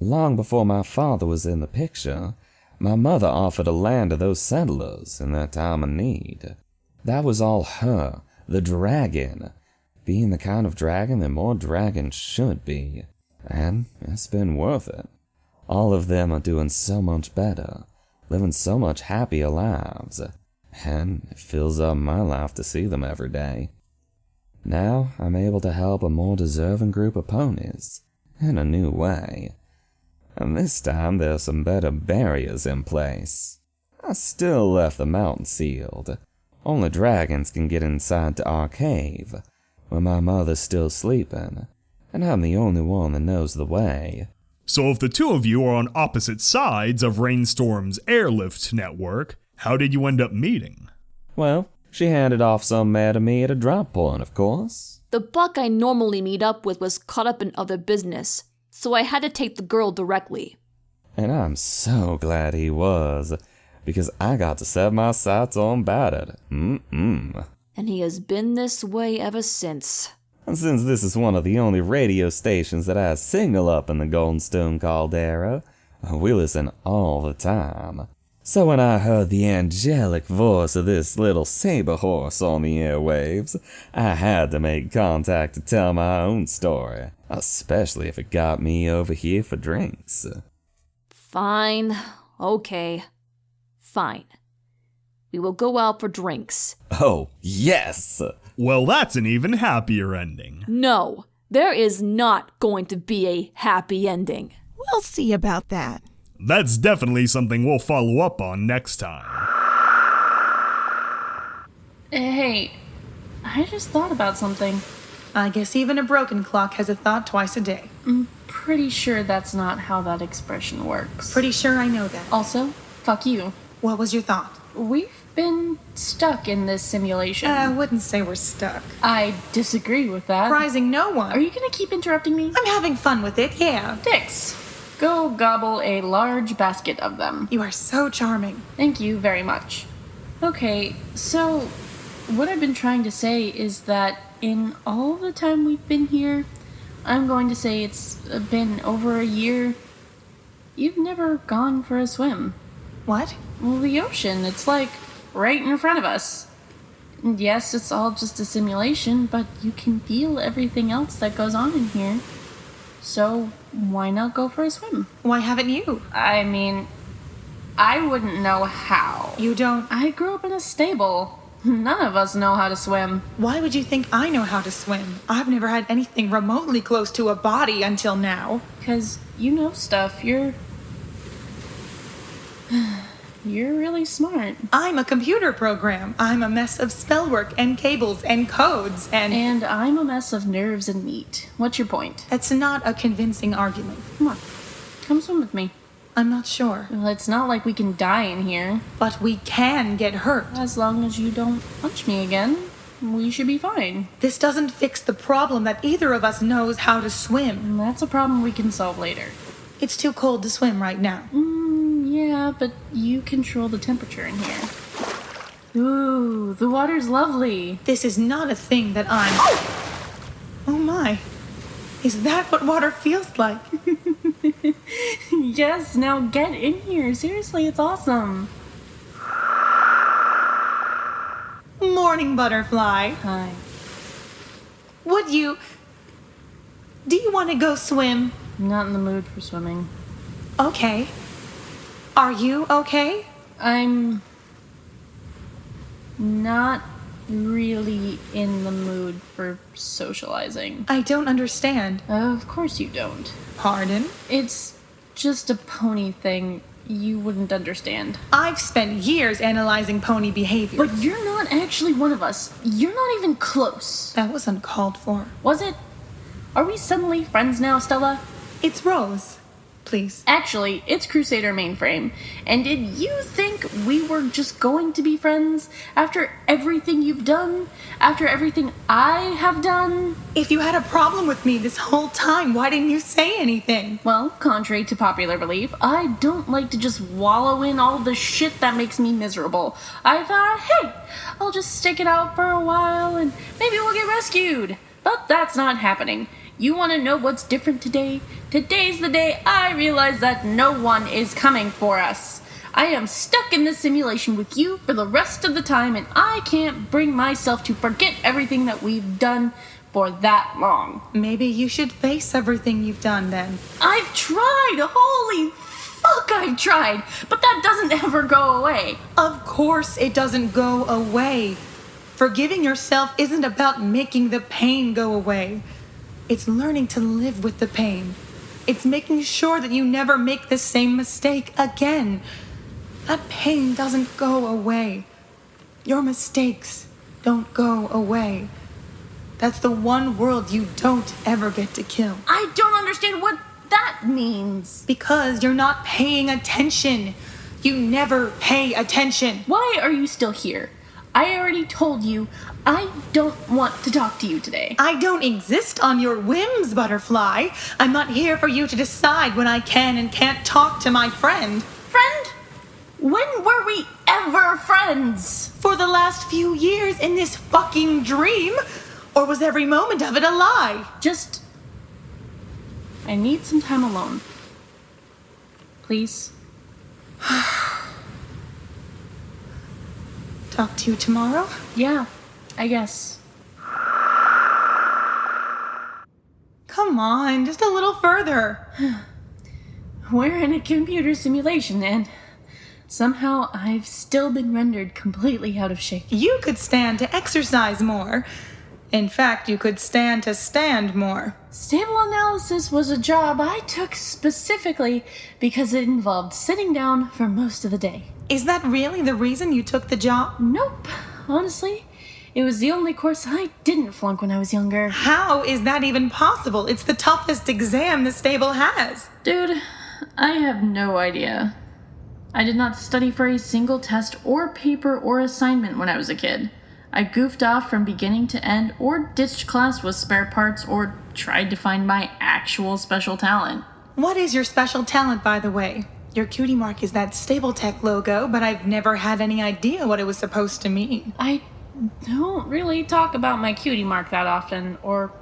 Long before my father was in the picture, my mother offered a land to those settlers in their time of need. That was all her, the dragon, being the kind of dragon that more dragons should be. And it's been worth it. All of them are doing so much better, living so much happier lives, and it fills up my life to see them every day. Now I'm able to help a more deserving group of ponies, in a new way. And this time there's some better barriers in place. I still left the mountain sealed. Only dragons can get inside to our cave, where my mother's still sleeping, and I'm the only one that knows the way. So if the two of you are on opposite sides of Rainstorm's airlift network, how did you end up meeting? Well, she handed off some mare to me at a drop point, of course. The buck I normally meet up with was caught up in other business, so I had to take the girl directly. And I'm so glad he was, because I got to set my sights on Battered. And he has been this way ever since. And since this is one of the only radio stations that has signal up in the Goldstone Caldera, we listen all the time. So when I heard the angelic voice of this little saber horse on the airwaves, I had to make contact to tell my own story, especially if it got me over here for drinks. Fine. Okay. Fine. We will go out for drinks. Oh, yes! Well, that's an even happier ending. No, there is not going to be a happy ending. We'll see about that. That's definitely something we'll follow up on next time. Hey, I just thought about something. I guess even a broken clock has a thought twice a day. I'm pretty sure that's not how that expression works. Pretty sure I know that. Also, fuck you. What was your thought? We've been stuck in this simulation. I wouldn't say we're stuck. I disagree with that. Surprising no one. Are you gonna keep interrupting me? I'm having fun with it, yeah. Dicks. Go gobble a large basket of them. You are so charming. Thank you very much. Okay, so what I've been trying to say is that in all the time we've been here, I'm going to say it's been over a year, you've never gone for a swim. What? Well, the ocean, it's like right in front of us. And yes, it's all just a simulation, but you can feel everything else that goes on in here. So, why not go for a swim? Why haven't you? I mean, I wouldn't know how. You don't? I grew up in a stable. None of us know how to swim. Why would you think I know how to swim? I've never had anything remotely close to a body until now. 'Cause you know stuff. You're really smart. I'm a computer program. I'm a mess of spellwork and cables and codes and... And I'm a mess of nerves and meat. What's your point? That's not a convincing argument. Come on. Come swim with me. I'm not sure. Well, it's not like we can die in here. But we can get hurt. As long as you don't punch me again, we should be fine. This doesn't fix the problem that either of us knows how to swim. And that's a problem we can solve later. It's too cold to swim right now. Yeah, but you control the temperature in here. Ooh, the water's lovely. This is not a thing that I'm... Oh my. Is that what water feels like? Yes, now get in here. Seriously, it's awesome. Morning, butterfly. Hi. Do you want to go swim? I'm not in the mood for swimming. Okay. Are you okay? I'm not really in the mood for socializing. I don't understand. Of course you don't. Pardon? It's just a pony thing. You wouldn't understand. I've spent years analyzing pony behavior. But you're not actually one of us. You're not even close. That was uncalled for. Was it? Are we suddenly friends now, Stella? It's Rose. Please. Actually, it's Crusader Mainframe. And did you think we were just going to be friends after everything you've done? After everything I have done? If you had a problem with me this whole time, why didn't you say anything? Well, contrary to popular belief, I don't like to just wallow in all the shit that makes me miserable. I thought, hey, I'll just stick it out for a while and maybe we'll get rescued. But that's not happening. You want to know what's different today? Today's the day I realize that no one is coming for us. I am stuck in this simulation with you for the rest of the time, and I can't bring myself to forget everything that we've done for that long. Maybe you should face everything you've done then. I've tried! Holy fuck, I've tried! But that doesn't ever go away. Of course it doesn't go away. Forgiving yourself isn't about making the pain go away. It's learning to live with the pain. It's making sure that you never make the same mistake again. That pain doesn't go away. Your mistakes don't go away. That's the one world you don't ever get to kill. I don't understand what that means. Because you're not paying attention. You never pay attention. Why are you still here? I already told you I don't want to talk to you today. I don't exist on your whims, Butterfly. I'm not here for you to decide when I can and can't talk to my friend. Friend? When were we ever friends? For the last few years in this fucking dream? Or was every moment of it a lie? I need some time alone. Please? Talk to you tomorrow? Yeah, I guess. Come on, just a little further. We're in a computer simulation, and somehow I've still been rendered completely out of shape. You could stand to exercise more. In fact, you could stand to stand more. Stable analysis was a job I took specifically because it involved sitting down for most of the day. Is that really the reason you took the job? Nope. Honestly, it was the only course I didn't flunk when I was younger. How is that even possible? It's the toughest exam the stable has. Dude, I have no idea. I did not study for a single test or paper or assignment when I was a kid. I goofed off from beginning to end or ditched class with spare parts or tried to find my actual special talent. What is your special talent, by the way? Your cutie mark is that Stable Tech logo, but I've never had any idea what it was supposed to mean. I don't really talk about my cutie mark that often, or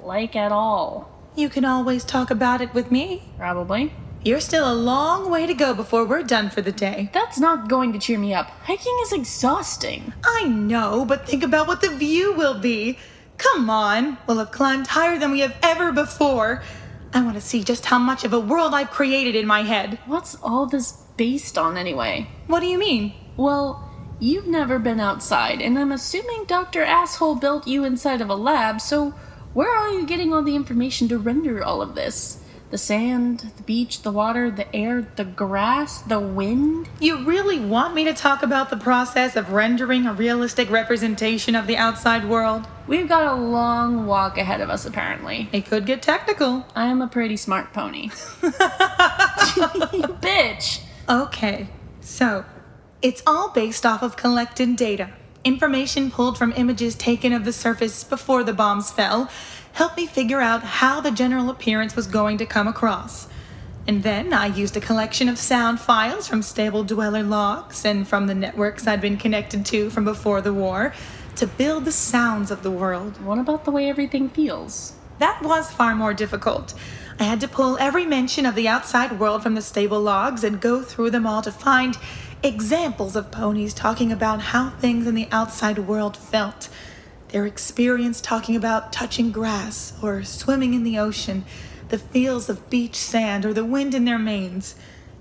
like at all. You can always talk about it with me. Probably. You're still a long way to go before we're done for the day. That's not going to cheer me up. Hiking is exhausting. I know, but think about what the view will be. Come on, we'll have climbed higher than we have ever before. I want to see just how much of a world I've created in my head. What's all this based on anyway? What do you mean? Well, you've never been outside, and I'm assuming Dr. Asshole built you inside of a lab, so where are you getting all the information to render all of this? The sand, the beach, the water, the air, the grass, the wind? You really want me to talk about the process of rendering a realistic representation of the outside world? We've got a long walk ahead of us, apparently. It could get technical. I'm a pretty smart pony. You bitch! Okay, so it's all based off of collected data. Information pulled from images taken of the surface before the bombs fell helped me figure out how the general appearance was going to come across. And then I used a collection of sound files from stable dweller logs and from the networks I'd been connected to from before the war to build the sounds of the world. What about the way everything feels? That was far more difficult. I had to pull every mention of the outside world from the stable logs and go through them all to find examples of ponies talking about how things in the outside world felt. Their experience talking about touching grass or swimming in the ocean, the feels of beach sand or the wind in their manes.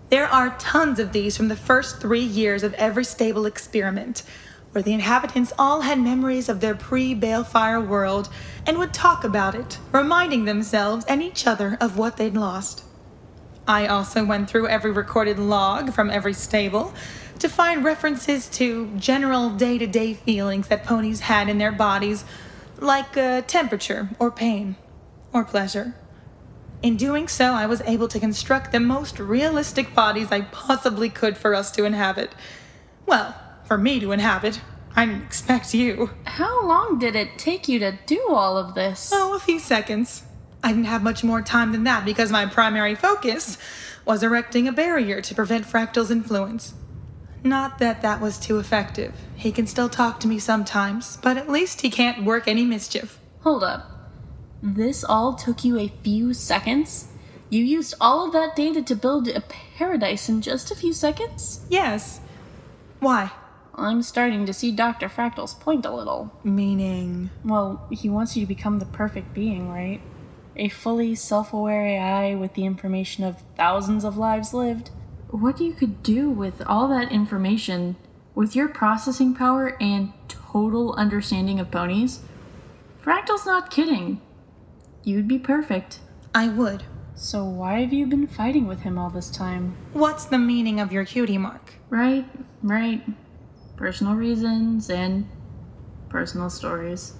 There are tons of these from the first 3 years of every stable experiment, where the inhabitants all had memories of their pre-balefire world and would talk about it, reminding themselves and each other of what they'd lost. I also went through every recorded log from every stable to find references to general day-to-day feelings that ponies had in their bodies, like temperature or pain or pleasure. In doing so, I was able to construct the most realistic bodies I possibly could for us to inhabit. Well, for me to inhabit. I didn't expect you. How long did it take you to do all of this? Oh, a few seconds. I didn't have much more time than that because my primary focus was erecting a barrier to prevent Fractal's influence. Not that that was too effective. He can still talk to me sometimes, but at least he can't work any mischief. Hold up. This all took you a few seconds? You used all of that data to build a paradise in just a few seconds? Yes. Why? I'm starting to see Dr. Fractal's point a little. Meaning? Well, he wants you to become the perfect being, right? A fully self-aware AI with the information of thousands of lives lived. What you could do with all that information, with your processing power and total understanding of ponies? Fractal's not kidding. You'd be perfect. I would. So why have you been fighting with him all this time? What's the meaning of your cutie mark? Right. Personal reasons and personal stories.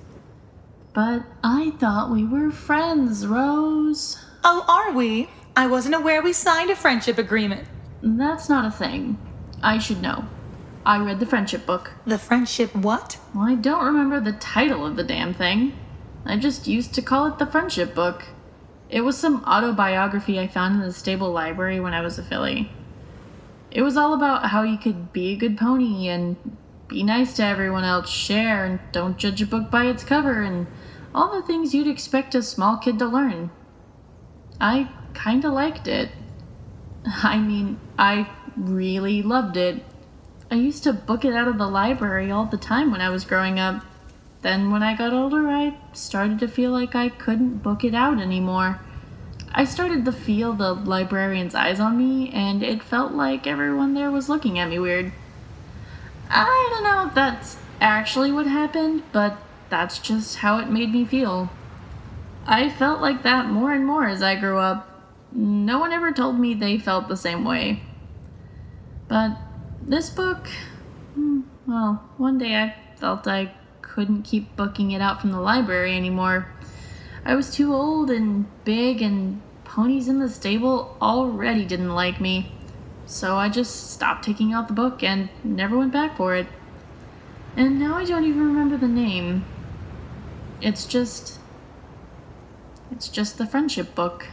But I thought we were friends, Rose. Oh, are we? I wasn't aware we signed a friendship agreement. That's not a thing. I should know. I read the friendship book. The friendship what? Well, I don't remember the title of the damn thing. I just used to call it the friendship book. It was some autobiography I found in the stable library when I was a filly. It was all about how you could be a good pony and be nice to everyone else, share, and don't judge a book by its cover, and all the things you'd expect a small kid to learn. I kinda liked it. I mean, I really loved it. I used to book it out of the library all the time when I was growing up. Then when I got older, I started to feel like I couldn't book it out anymore. I started to feel the librarian's eyes on me, and it felt like everyone there was looking at me weird. I don't know if that's actually what happened, but that's just how it made me feel. I felt like that more and more as I grew up. No one ever told me they felt the same way. But this book, well, one day I felt I couldn't keep booking it out from the library anymore. I was too old and big, and ponies in the stable already didn't like me. So I just stopped taking out the book and never went back for it. And now I don't even remember the name. It's just the friendship book.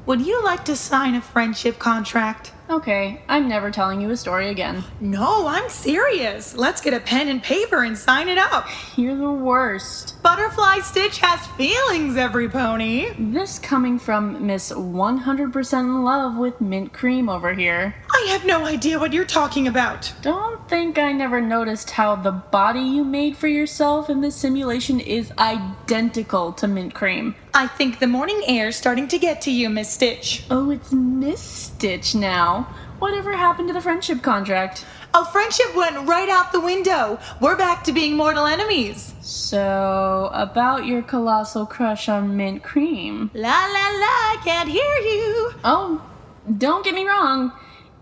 Would you like to sign a friendship contract? Okay, I'm never telling you a story again. No, I'm serious. Let's get a pen and paper and sign it up. You're the worst. Butterfly Stitch has feelings, every pony. This coming from Miss 100% in love with mint cream over here. I have no idea what you're talking about. Don't think I never noticed how the body you made for yourself in this simulation is identical to mint cream. I think the morning air's starting to get to you, Miss Stitch. Oh, it's Miss Stitch now. Whatever happened to the friendship contract? Oh, friendship went right out the window. We're back to being mortal enemies. So, about your colossal crush on mint cream. La la la, can't hear you. Oh, don't get me wrong.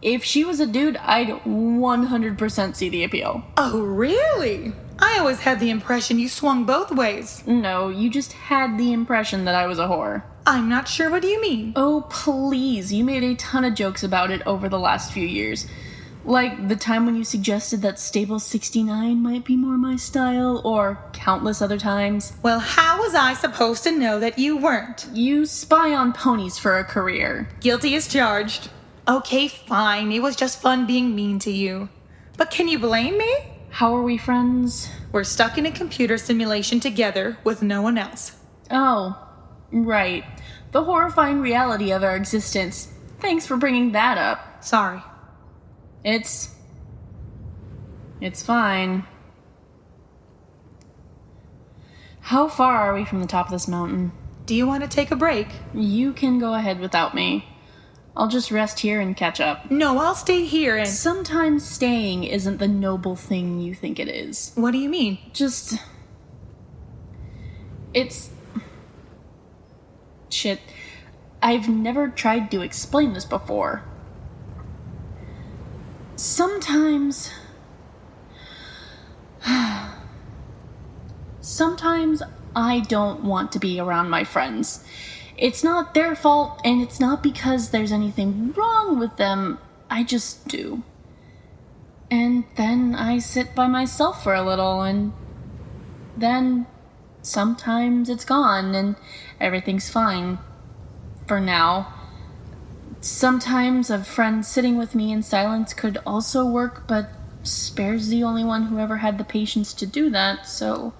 If she was a dude, I'd 100% see the appeal. Oh, really? I always had the impression you swung both ways. No, you just had the impression that I was a whore. I'm not sure what do you mean. Oh, please. You made a ton of jokes about it over the last few years. Like the time when you suggested that Stable 69 might be more my style, or countless other times. Well, how was I supposed to know that you weren't? You spy on ponies for a career. Guilty as charged. Okay, fine. It was just fun being mean to you. But can you blame me? How are we friends? We're stuck in a computer simulation together with no one else. Oh, right. The horrifying reality of our existence. Thanks for bringing that up. Sorry. It's fine. How far are we from the top of this mountain? Do you want to take a break? You can go ahead without me. I'll just rest here and catch up. No, I'll stay here and... Sometimes staying isn't the noble thing you think it is. What do you mean? Just... It's... Shit. I've never tried to explain this before. Sometimes I don't want to be around my friends. It's not their fault, and it's not because there's anything wrong with them. I just do. And then I sit by myself for a little, and then sometimes it's gone, and everything's fine. For now. Sometimes a friend sitting with me in silence could also work, but Spare's the only one who ever had the patience to do that, so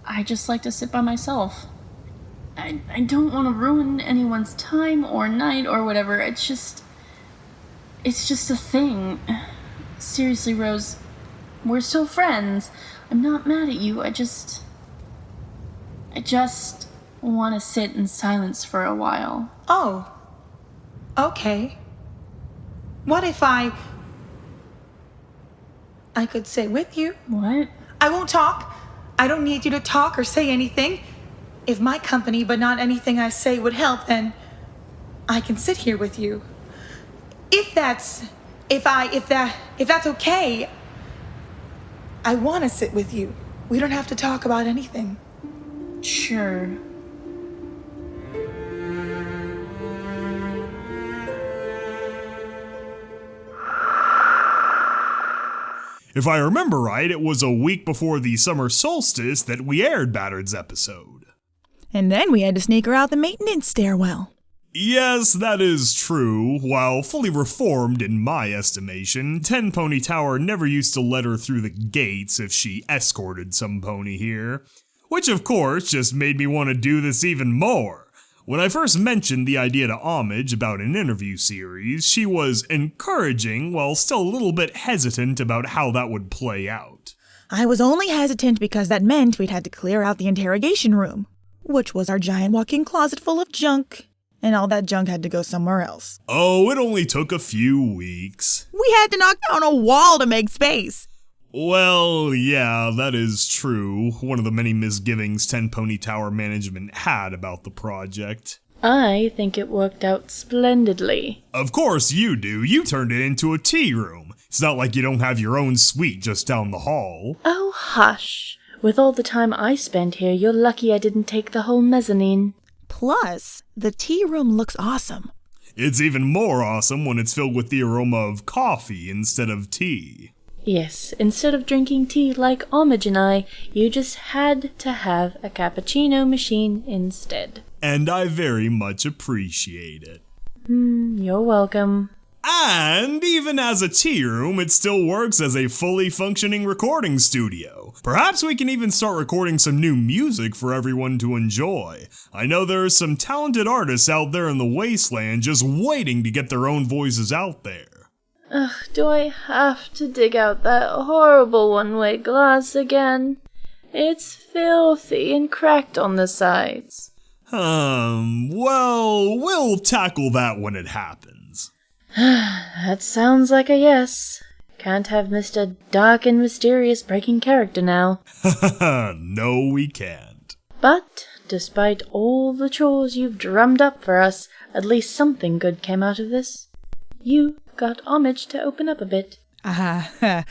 I just like to sit by myself. I don't want to ruin anyone's time or night or whatever. It's just a thing. Seriously, Rose, we're still friends. I'm not mad at you. I just want to sit in silence for a while. Oh. Okay. What if I could sit with you? What? I won't talk. I don't need you to talk or say anything. If my company, but not anything I say, would help, then I can sit here with you. If that's okay, I want to sit with you. We don't have to talk about anything. Sure. If I remember right, it was a week before the summer solstice that we aired Battard's episode. And then we had to sneak her out the maintenance stairwell. Yes, that is true. While fully reformed in my estimation, 10 Pony Tower never used to let her through the gates if she escorted some pony here. Which of course just made me want to do this even more. When I first mentioned the idea to Homage about an interview series, she was encouraging while still a little bit hesitant about how that would play out. I was only hesitant because that meant we'd had to clear out the interrogation room, which was our giant walk-in closet full of junk, and all that junk had to go somewhere else. Oh, it only took a few weeks. We had to knock down a wall to make space. Well, yeah, that is true. One of the many misgivings 10 Pony Tower management had about the project. I think it worked out splendidly. Of course you do. You turned it into a tea room. It's not like you don't have your own suite just down the hall. Oh, hush. With all the time I spent here, you're lucky I didn't take the whole mezzanine. Plus, the tea room looks awesome. It's even more awesome when it's filled with the aroma of coffee instead of tea. Yes, instead of drinking tea like Homage and I, you just had to have a cappuccino machine instead. And I very much appreciate it. You're welcome. And even as a tea room, it still works as a fully functioning recording studio. Perhaps we can even start recording some new music for everyone to enjoy. I know there are some talented artists out there in the Wasteland just waiting to get their own voices out there. Ugh, do I have to dig out that horrible one-way glass again? It's filthy and cracked on the sides. Well, we'll tackle that when it happens. That sounds like a yes. Can't have Mr. Dark and Mysterious breaking character now. No, we can't. But, despite all the chores you've drummed up for us, at least something good came out of this. You got Homage to open up a bit. I'm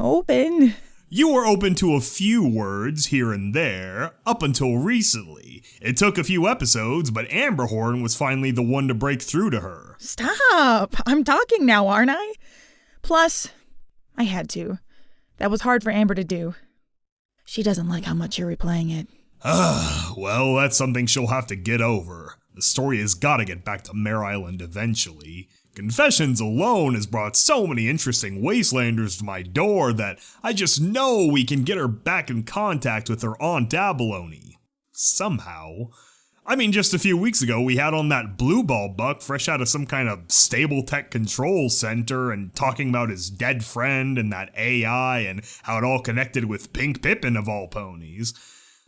open. You were open to a few words here and there, up until recently. It took a few episodes, but Amberhorn was finally the one to break through to her. Stop! I'm talking now, aren't I? Plus, I had to. That was hard for Amber to do. She doesn't like how much you're replaying it. Well, that's something she'll have to get over. The story has got to get back to Mare Island eventually. Confessions alone has brought so many interesting Wastelanders to my door that I just know we can get her back in contact with her Aunt Abalone. Somehow. I mean, just a few weeks ago, we had on that blue ball buck fresh out of some kind of stable tech control center and talking about his dead friend and that AI and how it all connected with Pink Pippin of all ponies.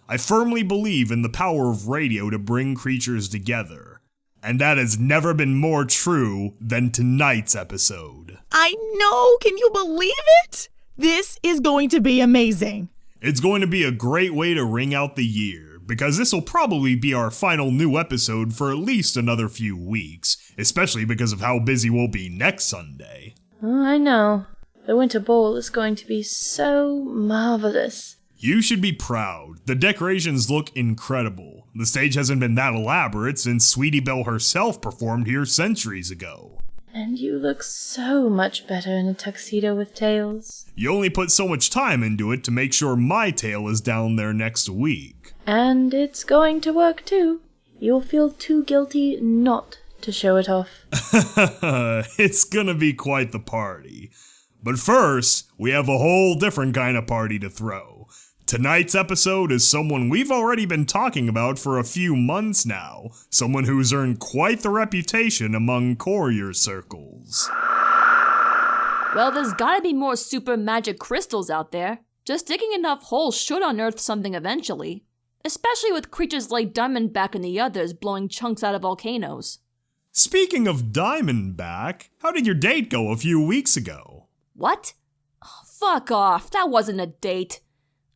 I firmly believe in the power of radio to bring creatures together. And that has never been more true than tonight's episode. I know! Can you believe it? This is going to be amazing. It's going to be a great way to ring out the year, because this will probably be our final new episode for at least another few weeks, especially because of how busy we'll be next Sunday. Oh, I know. The Winter Bowl is going to be so marvelous. You should be proud. The decorations look incredible. The stage hasn't been that elaborate since Sweetie Belle herself performed here centuries ago. And you look so much better in a tuxedo with tails. You only put so much time into it to make sure my tail is down there next week. And it's going to work too. You'll feel too guilty not to show it off. It's gonna be quite the party. But first, we have a whole different kind of party to throw. Tonight's episode is someone we've already been talking about for a few months now. Someone who's earned quite the reputation among courier circles. Well, there's gotta be more super magic crystals out there. Just digging enough holes should unearth something eventually. Especially with creatures like Diamondback and the others blowing chunks out of volcanoes. Speaking of Diamondback, how did your date go a few weeks ago? What? Oh, fuck off, that wasn't a date.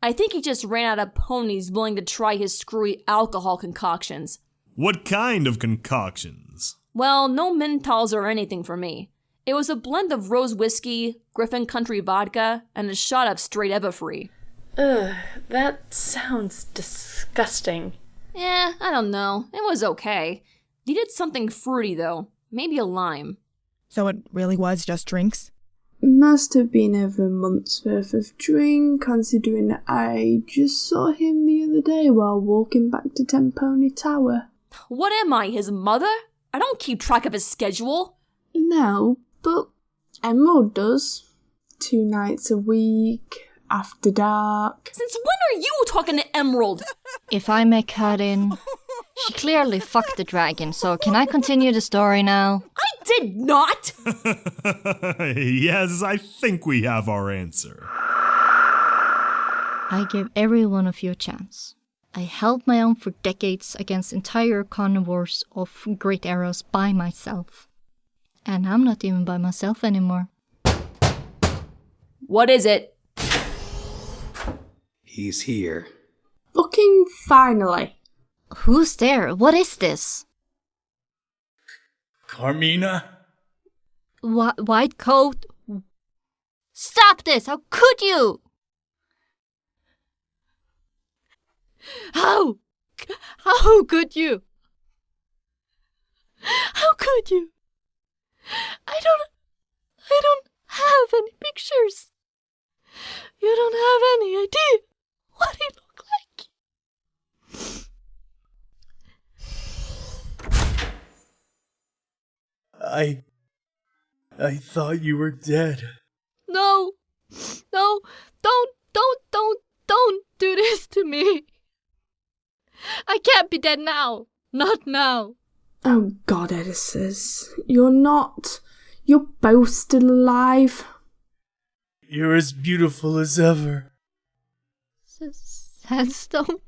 I think he just ran out of ponies willing to try his screwy alcohol concoctions. What kind of concoctions? Well, no menthols or anything for me. It was a blend of rose whiskey, Griffin Country vodka, and a shot of straight Everfree. Ugh, that sounds disgusting. I don't know. It was okay. Needed something fruity though. Maybe a lime. So it really was just drinks? Must have been over a month's worth of drink, considering I just saw him the other day while walking back to 10 Pony Tower. What am I, his mother? I don't keep track of his schedule. No, but Emerald does. 2 nights a week, after dark. Since when are you talking to Emerald? If I may cut in, She clearly fucked the dragon, so can I continue the story now? I did not! Yes, I think we have our answer. I gave every one of you a chance. I held my own for decades against entire carnivores of great arrows by myself. And I'm not even by myself anymore. What is it? He's here. Fucking finally. Who's there? What is this? Carmina? White coat? Stop this! How could you? How could you? How could you? I don't have any pictures. You don't have any idea what he looked like. I thought you were dead. No, don't do this to me. I can't be dead now. Not now. Oh God, Edis's. You're not. You're both still alive. You're as beautiful as ever. Sandstone?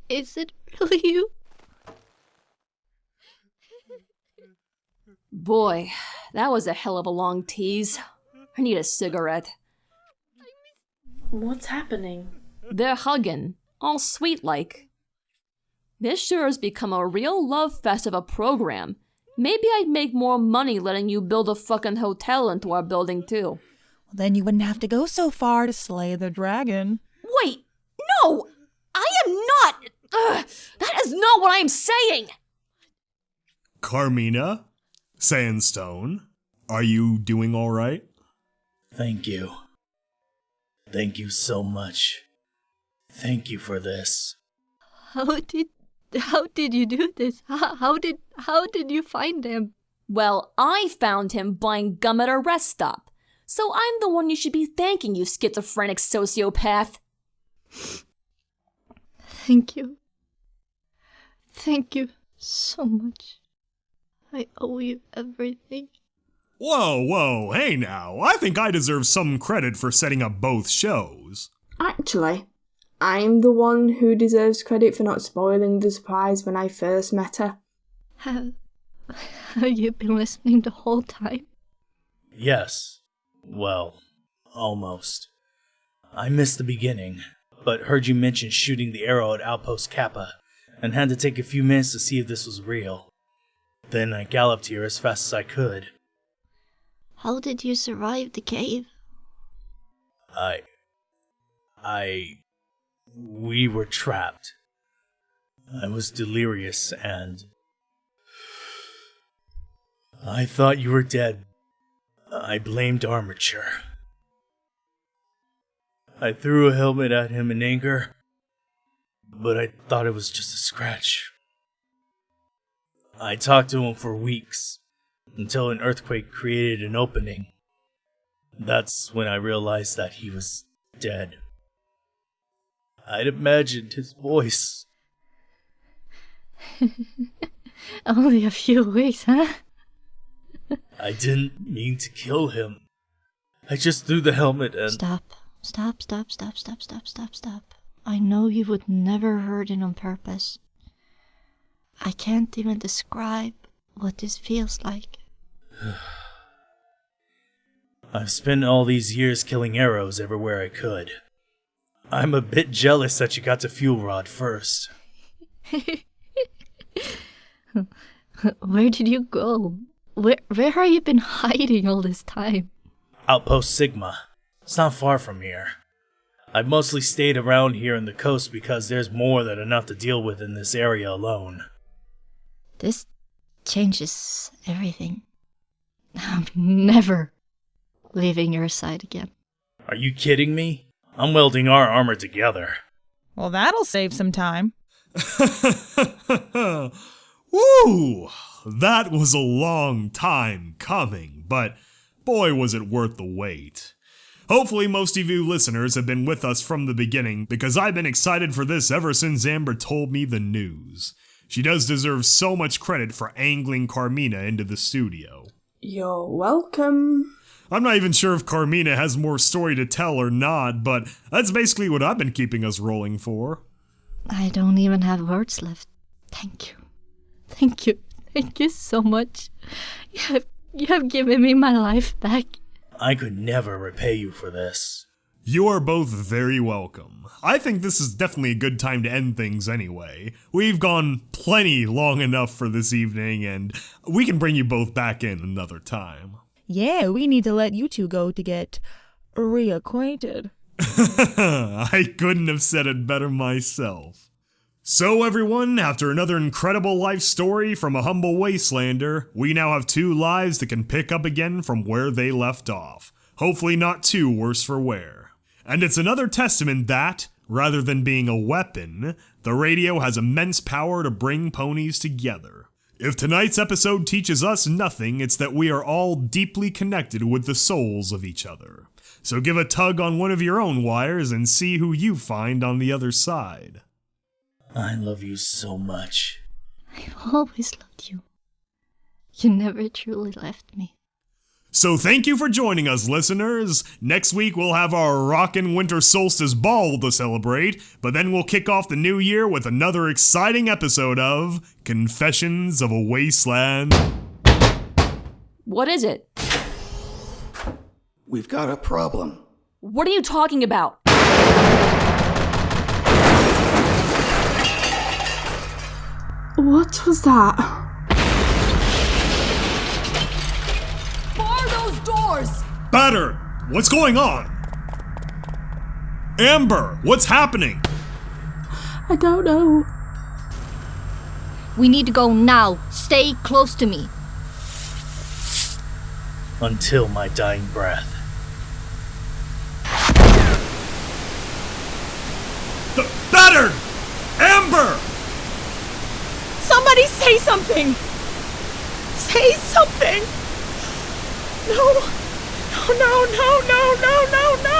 Is it really you? Boy, that was a hell of a long tease. I need a cigarette. What's happening? They're hugging, all sweet-like. This sure has become a real love fest of a program. Maybe I'd make more money letting you build a fucking hotel into our building, too. Well, then you wouldn't have to go so far to slay the dragon. Wait, no! I am not! That is not what I am saying! Carmina? Sandstone? Are you doing all right? Thank you. Thank you so much. Thank you for this. How did you do this? How did you find him? Well, I found him buying gum at a rest stop. So I'm the one you should be thanking, you schizophrenic sociopath. Thank you. Thank you so much. I owe you everything. Whoa, hey now. I think I deserve some credit for setting up both shows. Actually, I'm the one who deserves credit for not spoiling the surprise when I first met her. Have you been listening the whole time? Yes. Well, almost. I missed the beginning, but heard you mention shooting the arrow at Outpost Kappa, and had to take a few minutes to see if this was real. Then I galloped here as fast as I could. How did you survive the cave? We were trapped. I was delirious and... I thought you were dead. I blamed armature. I threw a helmet at him in anger, but I thought it was just a scratch. I talked to him for weeks, until an earthquake created an opening. That's when I realized that he was dead. I'd imagined his voice. Only a few weeks, huh? I didn't mean to kill him. I just threw the helmet and... Stop. I know you would never hurt it on purpose. I can't even describe what this feels like. I've spent all these years killing arrows everywhere I could. I'm a bit jealous that you got to Fuel Rod first. Where did you go? Where have you been hiding all this time? Outpost Sigma. It's not far from here. I've mostly stayed around here on the coast because there's more than enough to deal with in this area alone. This changes everything. I'm never leaving your side again. Are you kidding me? I'm welding our armor together. Well, that'll save some time. Woo! That was a long time coming, but boy was it worth the wait. Hopefully most of you listeners have been with us from the beginning, because I've been excited for this ever since Amber told me the news. She does deserve so much credit for angling Carmina into the studio. You're welcome. I'm not even sure if Carmina has more story to tell or not, but that's basically what I've been keeping us rolling for. I don't even have words left. Thank you. Thank you. Thank you so much. You have given me my life back. I could never repay you for this. You are both very welcome. I think this is definitely a good time to end things anyway. We've gone plenty long enough for this evening, and we can bring you both back in another time. Yeah, we need to let you two go to get reacquainted. I couldn't have said it better myself. So everyone, after another incredible life story from a humble wastelander, we now have 2 lives that can pick up again from where they left off. Hopefully not too worse for wear. And it's another testament that, rather than being a weapon, the radio has immense power to bring ponies together. If tonight's episode teaches us nothing, it's that we are all deeply connected with the souls of each other. So give a tug on one of your own wires and see who you find on the other side. I love you so much. I've always loved you. You never truly left me. So thank you for joining us, listeners. Next week we'll have our rockin' winter solstice ball to celebrate, but then we'll kick off the new year with another exciting episode of Confessions of a Wasteland. What is it? We've got a problem. What are you talking about? What was that? Bar those doors! Battered! What's going on? Amber, what's happening? I don't know. We need to go now. Stay close to me. Until my dying breath. Battered! Amber! Somebody say something! Say something! No! No, no, no, no, no, no, no,